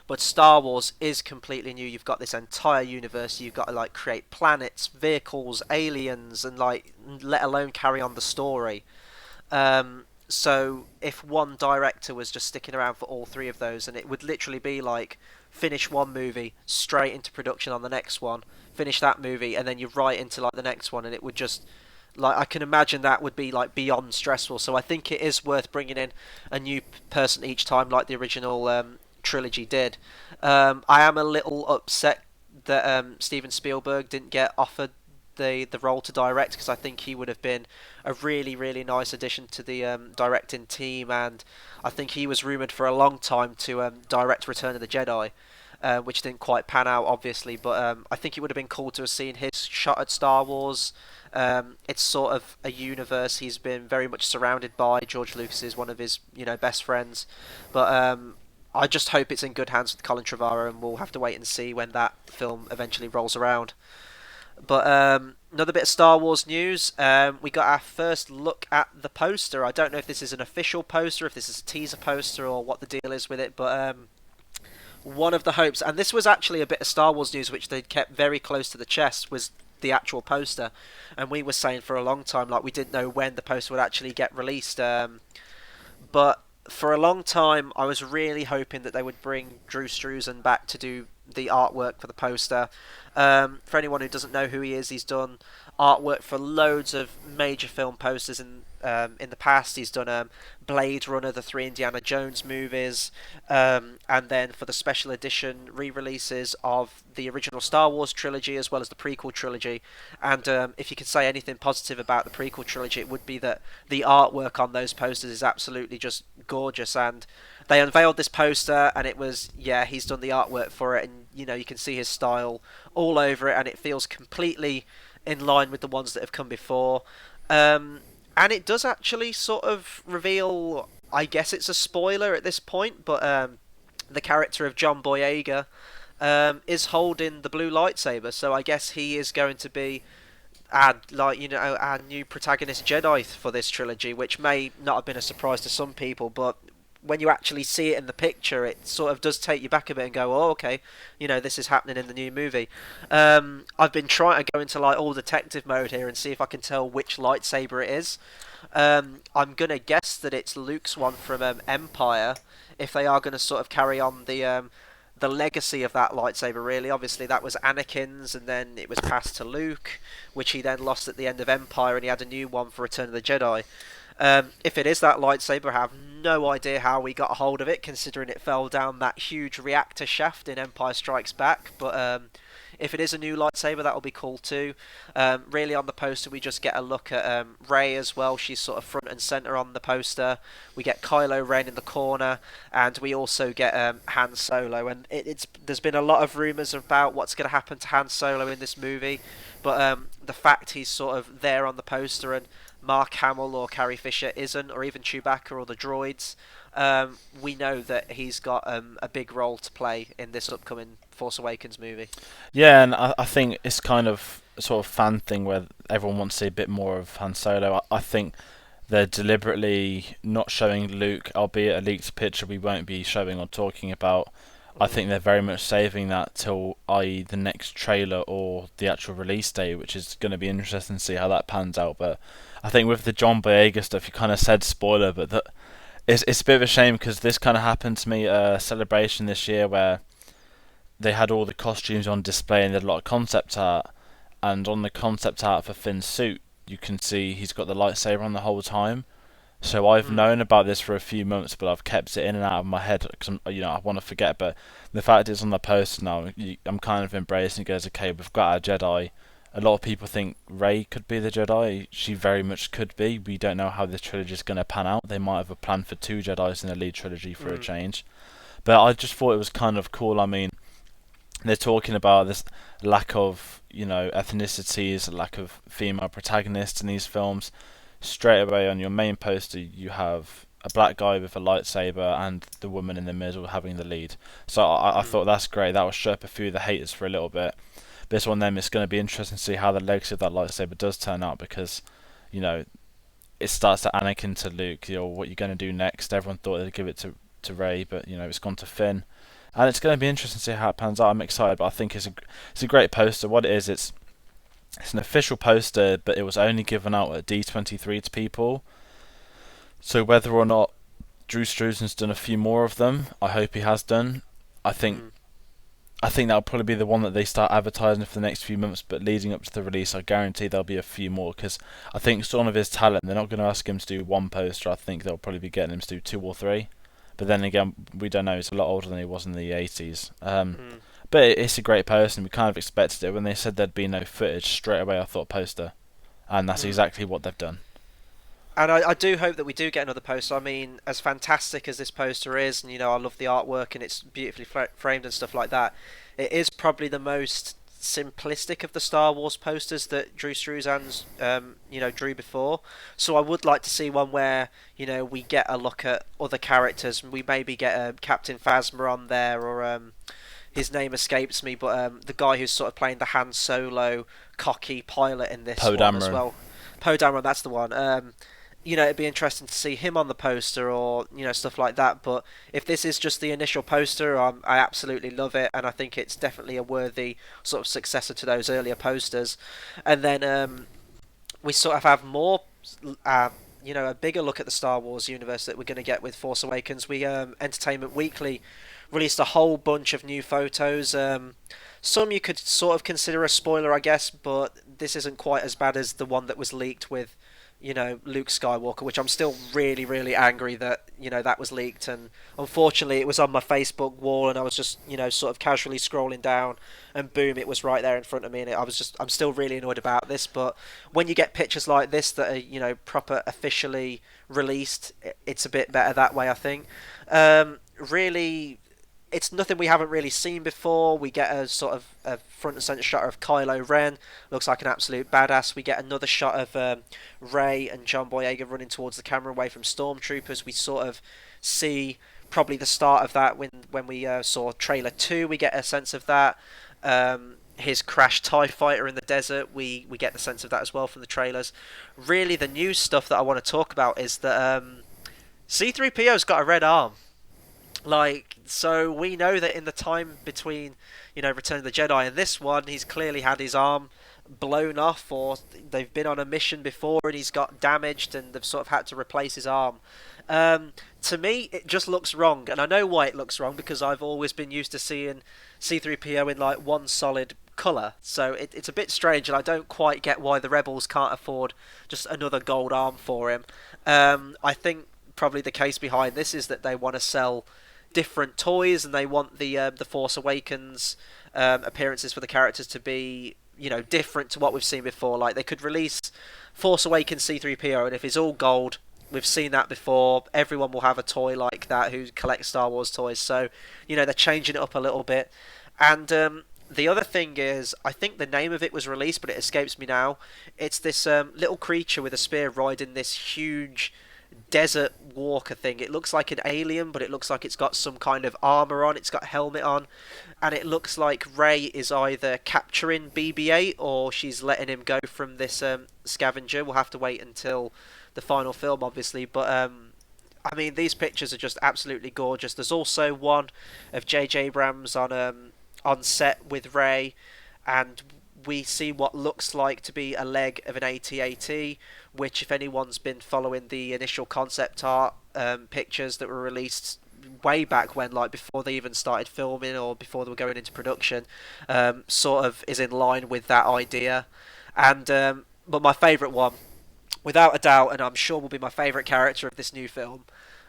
But Star Wars is completely new. You've got this entire universe. You've got to like create planets, vehicles, aliens, and like let alone carry on the story. So if one director was just sticking around for all 3 of those, and it would literally be like finish one movie, straight into production on the next one, finish that movie, and then you're right into like the next one, and it would just like, I can imagine that would be like beyond stressful. So I think it is worth bringing in a new person each time, like the original trilogy did. I am a little upset that Steven Spielberg didn't get offered the role to direct, because I think he would have been a really, really nice addition to the directing team, and I think he was rumoured for a long time to direct Return of the Jedi, which didn't quite pan out, obviously, but I think it would have been cool to have seen his shot at Star Wars. It's sort of a universe he's been very much surrounded by. George Lucas is one of his best friends, but I just hope it's in good hands with Colin Trevorrow, and we'll have to wait and see when that film eventually rolls around. But another bit of Star Wars news. We got our first look at the poster. I don't know if this is an official poster, if this is a teaser poster, or what the deal is with it, but one of the hopes, and this was actually a bit of Star Wars news which they kept very close to the chest, was the actual poster. And we were saying for a long time, like, we didn't know when the poster would actually get released. but for a long time I was really hoping that they would bring Drew Struzan back to do the artwork for the poster. For anyone who doesn't know who he is, he's done artwork for loads of major film posters in the past. He's done Blade Runner, the three Indiana Jones movies, and then for the special edition re-releases of the original Star Wars trilogy as well as the prequel trilogy. And if you could say anything positive about the prequel trilogy, it would be that the artwork on those posters is absolutely just gorgeous. And they unveiled this poster, and it was, yeah, he's done the artwork for it, and you can see his style all over it, and it feels completely in line with the ones that have come before. And it does actually sort of reveal, I guess it's a spoiler at this point, but the character of John Boyega is holding the blue lightsaber, so I guess he is going to be our new protagonist Jedi for this trilogy, which may not have been a surprise to some people, but when you actually see it in the picture, it sort of does take you back a bit and go, oh, okay, this is happening in the new movie. I've been trying to go into like all detective mode here and see if I can tell which lightsaber it is. I'm going to guess that it's Luke's one from Empire, if they are going to sort of carry on the legacy of that lightsaber, really. Obviously, that was Anakin's, and then it was passed to Luke, which he then lost at the end of Empire, and he had a new one for Return of the Jedi. If it is that lightsaber, I have no idea how we got a hold of it, considering it fell down that huge reactor shaft in Empire Strikes Back. But if it is a new lightsaber, that'll be cool too. Really, on the poster, we just get a look at Rey as well. She's sort of front and center on the poster. We get Kylo Ren in the corner, and we also get Han Solo. And there's been a lot of rumors about what's going to happen to Han Solo in this movie, but the fact he's sort of there on the poster and Mark Hamill or Carrie Fisher isn't, or even Chewbacca or the droids, we know that he's got a big role to play in this upcoming Force Awakens movie. Yeah, and I think it's kind of a sort of fan thing where everyone wants to see a bit more of Han Solo. I think they're deliberately not showing Luke, albeit a leaked picture we won't be showing or talking about. I think they're very much saving that till, i.e., the next trailer or the actual release date, which is going to be interesting to see how that pans out. But I think with the John Boyega stuff, you kind of said spoiler, but it's a bit of a shame because this kind of happened to me at a celebration this year where they had all the costumes on display and they had a lot of concept art. And on the concept art for Finn's suit, you can see he's got the lightsaber on the whole time. So I've known about this for a few months, but I've kept it in and out of my head because I want to forget. But the fact it's on the poster now, I'm kind of embracing it. Goes, okay, we've got our Jedi. A lot of people think Rey could be the Jedi. She very much could be. We don't know how this trilogy is going to pan out. They might have a plan for 2 Jedis in the lead trilogy for a change. But I just thought it was kind of cool. I mean, they're talking about this lack of ethnicities, lack of female protagonists in these films. Straight away on your main poster you have a black guy with a lightsaber and the woman in the middle having the lead. So I thought that's great. That will shut up a few of the haters for a little bit. But it's one of them, it's going to be interesting to see how the legacy of that lightsaber does turn out because, it starts at Anakin to Luke, what you're going to do next. Everyone thought they'd give it to Rey, but, it's gone to Finn. And it's going to be interesting to see how it pans out. I'm excited, but I think it's a great poster. What it is, it's an official poster, but it was only given out at D23 to people. So whether or not Drew Struzan's done a few more of them, I hope he has done. I think that'll probably be the one that they start advertising for the next few months. But leading up to the release, I guarantee there'll be a few more because I think some of his talent, they're not going to ask him to do one poster. I think they'll probably be getting him to do 2 or 3. But then again, we don't know. He's a lot older than he was in the 80s. But it's a great poster, and we kind of expected it. When they said there'd be no footage, straight away I thought poster. And that's exactly what they've done. And I do hope that we do get another poster. I mean, as fantastic as this poster is, and I love the artwork and it's beautifully framed and stuff like that, it is probably the most simplistic of the Star Wars posters that Drew Struzan's drew before. So I would like to see one where we get a look at other characters. We maybe get Captain Phasma on there, or his name escapes me, but the guy who's sort of playing the Han Solo cocky pilot in this Poe one Dameron as well. Poe Dameron, that's the one. It'd be interesting to see him on the poster or, stuff like that. But if this is just the initial poster, I absolutely love it. And I think it's definitely a worthy sort of successor to those earlier posters. And then we sort of have more a bigger look at the Star Wars universe that we're going to get with Force Awakens. We Entertainment Weekly released a whole bunch of new photos. Some you could sort of consider a spoiler, I guess, but this isn't quite as bad as the one that was leaked with, Luke Skywalker, which I'm still really, really angry that, that was leaked. And unfortunately, it was on my Facebook wall, and I was just, sort of casually scrolling down, and boom, it was right there in front of me. And I'm still really annoyed about this. But when you get pictures like this that are, proper officially released, it's a bit better that way, I think. Really, it's nothing we haven't really seen before. We get a sort of a front and centre shot of Kylo Ren, looks like an absolute badass. We get another shot of Rey and John Boyega running towards the camera away from stormtroopers. We sort of see probably the start of that when we saw trailer 2. We get a sense of that. His crashed TIE fighter in the desert, we get the sense of that as well from the trailers. Really, the new stuff that I want to talk about is that C-3PO's got a red arm. So we know that in the time between, Return of the Jedi and this one, he's clearly had his arm blown off, or they've been on a mission before and he's got damaged and they've sort of had to replace his arm. To me, it just looks wrong, and I know why it looks wrong, because I've always been used to seeing C-3PO in one solid colour, so it's a bit strange, and I don't quite get why the Rebels can't afford just another gold arm for him. I think probably the case behind this is that they want to sell different toys, and they want the Force Awakens appearances for the characters to be different to what we've seen before. Like, they could release Force Awakens C-3PO, and if it's all gold, we've seen that before, everyone will have a toy like that who collects Star Wars toys. So they're changing it up a little bit. And the other thing is, I think the name of it was released, but it escapes me now. It's this little creature with a spear riding this huge desert walker thing. It looks like an alien, but it looks like it's got some kind of armor on. It's got a helmet on, and it looks like Rey is either capturing BB-8 or she's letting him go from this scavenger. We'll have to wait until the final film, obviously, but I mean, these pictures are just absolutely gorgeous. There's also one of J.J. Abrams on set with Rey, and we see what looks like to be a leg of an AT-AT, which, if anyone's been following the initial concept art pictures that were released way back when, like before they even started filming or before they were going into production, sort of is in line with that idea. And but my favourite one, without a doubt, and I'm sure will be my favourite character of this new film,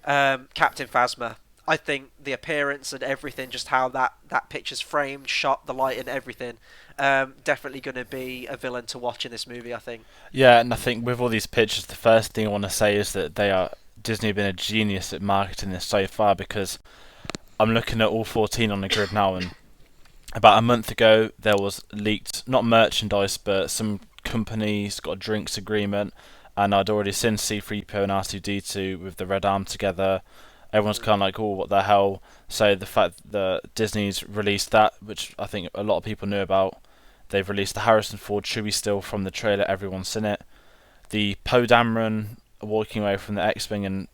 Captain Phasma. I think the appearance and everything, just how that picture's framed, shot, the light and everything, definitely going to be a villain to watch in this movie, I think. Yeah, and I think with all these pictures, the first thing I want to say is that Disney have been a genius at marketing this so far, because I'm looking at all 14 on the grid now, and about a month ago there was leaked, not merchandise, but some companies got a drinks agreement, and I'd already seen C-3PO and R2-D2 with the red arm together. Everyone's kind of like, oh, what the hell? So the fact that Disney's released that, which I think a lot of people knew about, they've released the Harrison Ford Chewie still from the trailer, everyone's seen it. The Poe Dameron walking away from the X-Wing and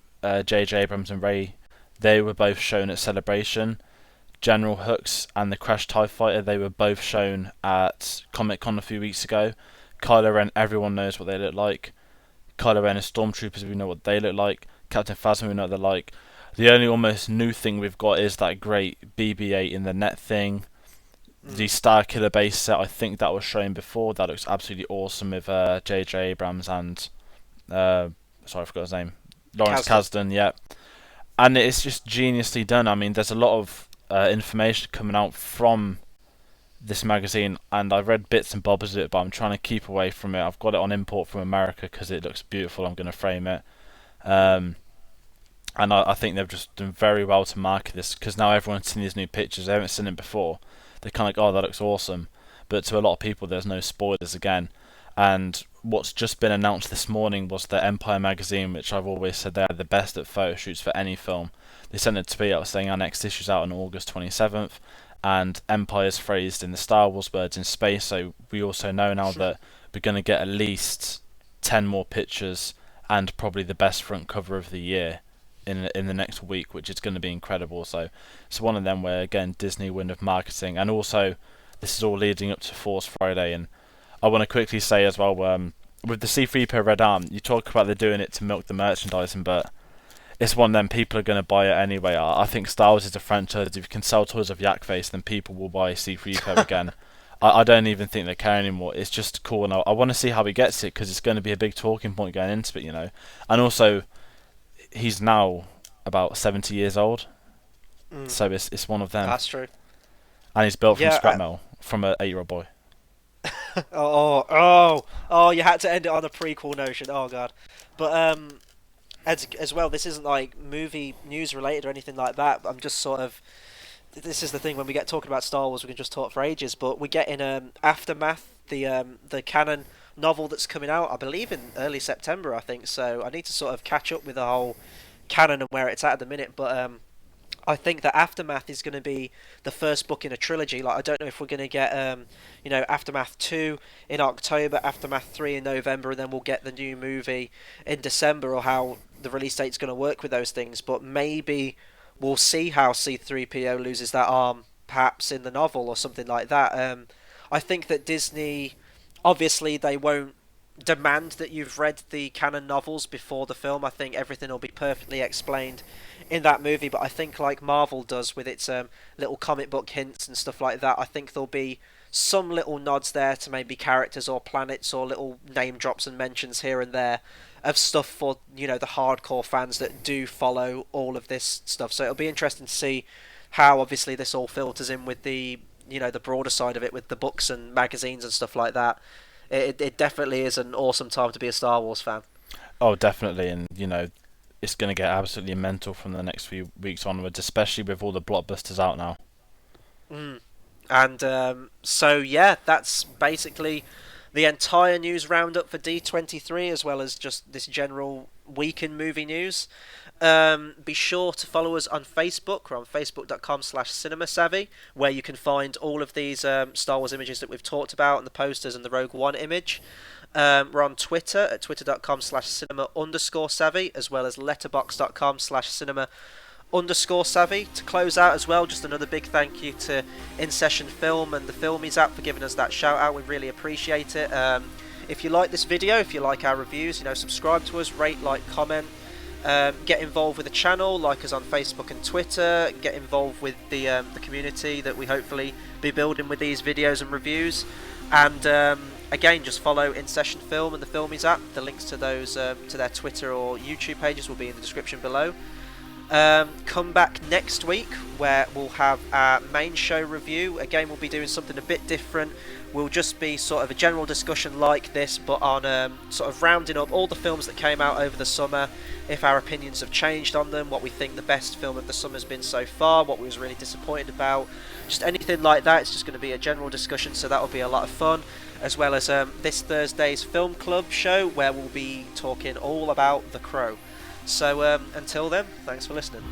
J.J. Abrams and Rey, they were both shown at Celebration. General Hux and the Crash TIE Fighter, they were both shown at Comic-Con a few weeks ago. Kylo Ren, everyone knows what they look like. Kylo Ren and Stormtroopers, we know what they look like. Captain Phasma, we know what they're like. The only almost new thing we've got is that great BB-8 in the net thing. The Star Killer base set, I think that was shown before. That looks absolutely awesome with J.J. Abrams and sorry, I forgot his name. Lawrence Kasdan, yeah. And it's just geniusly done. I mean, there's a lot of information coming out from this magazine, and I've read bits and bobs of it, but I'm trying to keep away from it. I've got it on import from America because it looks beautiful. I'm going to frame it. And I think they've just done very well to market this, because now everyone's seen these new pictures. They haven't seen it before. They're kind of like, oh, that looks awesome. But to a lot of people, there's no spoilers again. And what's just been announced this morning was the Empire magazine, which I've always said they're the best at photo shoots for any film. They sent a tweet out saying our next issue's out on August 27th, and Empire's phrased in the Star Wars words in space, so we also know now that we're going to get at least 10 more pictures and probably the best front cover of the year in the next week, which is going to be incredible. So it's one of them where, again, Disney win of marketing, and also this is all leading up to Force Friday. And I want to quickly say as well, with the C3PO Red Arm, you talk about they're doing it to milk the merchandising, but it's one of them people are going to buy it anyway. I think Star Wars is a franchise. If you can sell toys of Yak Face, then people will buy C3PO again. I don't even think they care anymore. It's just cool, and I want to see how he gets it because it's going to be a big talking point going into it, you know. And also, he's now about 70 years old, so it's one of them. That's true. And he's built from scrap metal from an 8-year-old boy. Oh! You had to end it on a prequel notion. Oh god, but as well, this isn't like movie news related or anything like that. I'm just sort of. This is the thing, when we get talking about Star Wars, we can just talk for ages. But we get in Aftermath, the canon novel that's coming out, I believe in early September, I think. So I need to sort of catch up with the whole canon and where it's at the minute. But I think that Aftermath is going to be the first book in a trilogy. Like, I don't know if we're going to get Aftermath 2 in October, Aftermath 3 in November, and then we'll get the new movie in December, or how the release date's going to work with those things. But maybe we'll see how C-3PO loses that arm, perhaps in the novel or something like that. I think that Disney, obviously, they won't demand that you've read the canon novels before the film. I think everything will be perfectly explained in that movie. But I think, like Marvel does with its little comic book hints and stuff like that, I think there'll be some little nods there to maybe characters or planets, or little name drops and mentions here and there of stuff for, the hardcore fans that do follow all of this stuff. So it'll be interesting to see how obviously this all filters in with the the broader side of it, with the books and magazines and stuff like that. It definitely is an awesome time to be a Star Wars fan. Oh, definitely, and it's going to get absolutely mental from the next few weeks onwards, especially with all the blockbusters out now. And so yeah, that's basically the entire news roundup for D23, as well as just this general week in movie news. Be sure to follow us on Facebook. We're on facebook.com/cinemasavvy, where you can find all of these Star Wars images that we've talked about, and the posters and the Rogue One image. We're on Twitter at twitter.com/cinema_savvy, as well as letterbox.com/cinema_savvy. To close out as well, just another big thank you to InSession Film and the Filmies app for giving us that shout out. We really appreciate it. If you like this video, if you like our reviews, subscribe to us, rate, like, comment. Get involved with the channel, like us on Facebook and Twitter. Get involved with the community that we hopefully be building with these videos and reviews. And again, just follow InSession Film and the Filmies app. The links to those to their Twitter or YouTube pages will be in the description below. Come back next week, where we'll have our main show review. Again, we'll be doing something a bit different. We'll just be sort of a general discussion like this, but on sort of rounding up all the films that came out over the summer, if our opinions have changed on them, what we think the best film of the summer has been so far, what we was really disappointed about, just anything like that. It's just going to be a general discussion, so that'll be a lot of fun, as well as this Thursday's film club show, where we'll be talking all about The Crow. So until then, thanks for listening.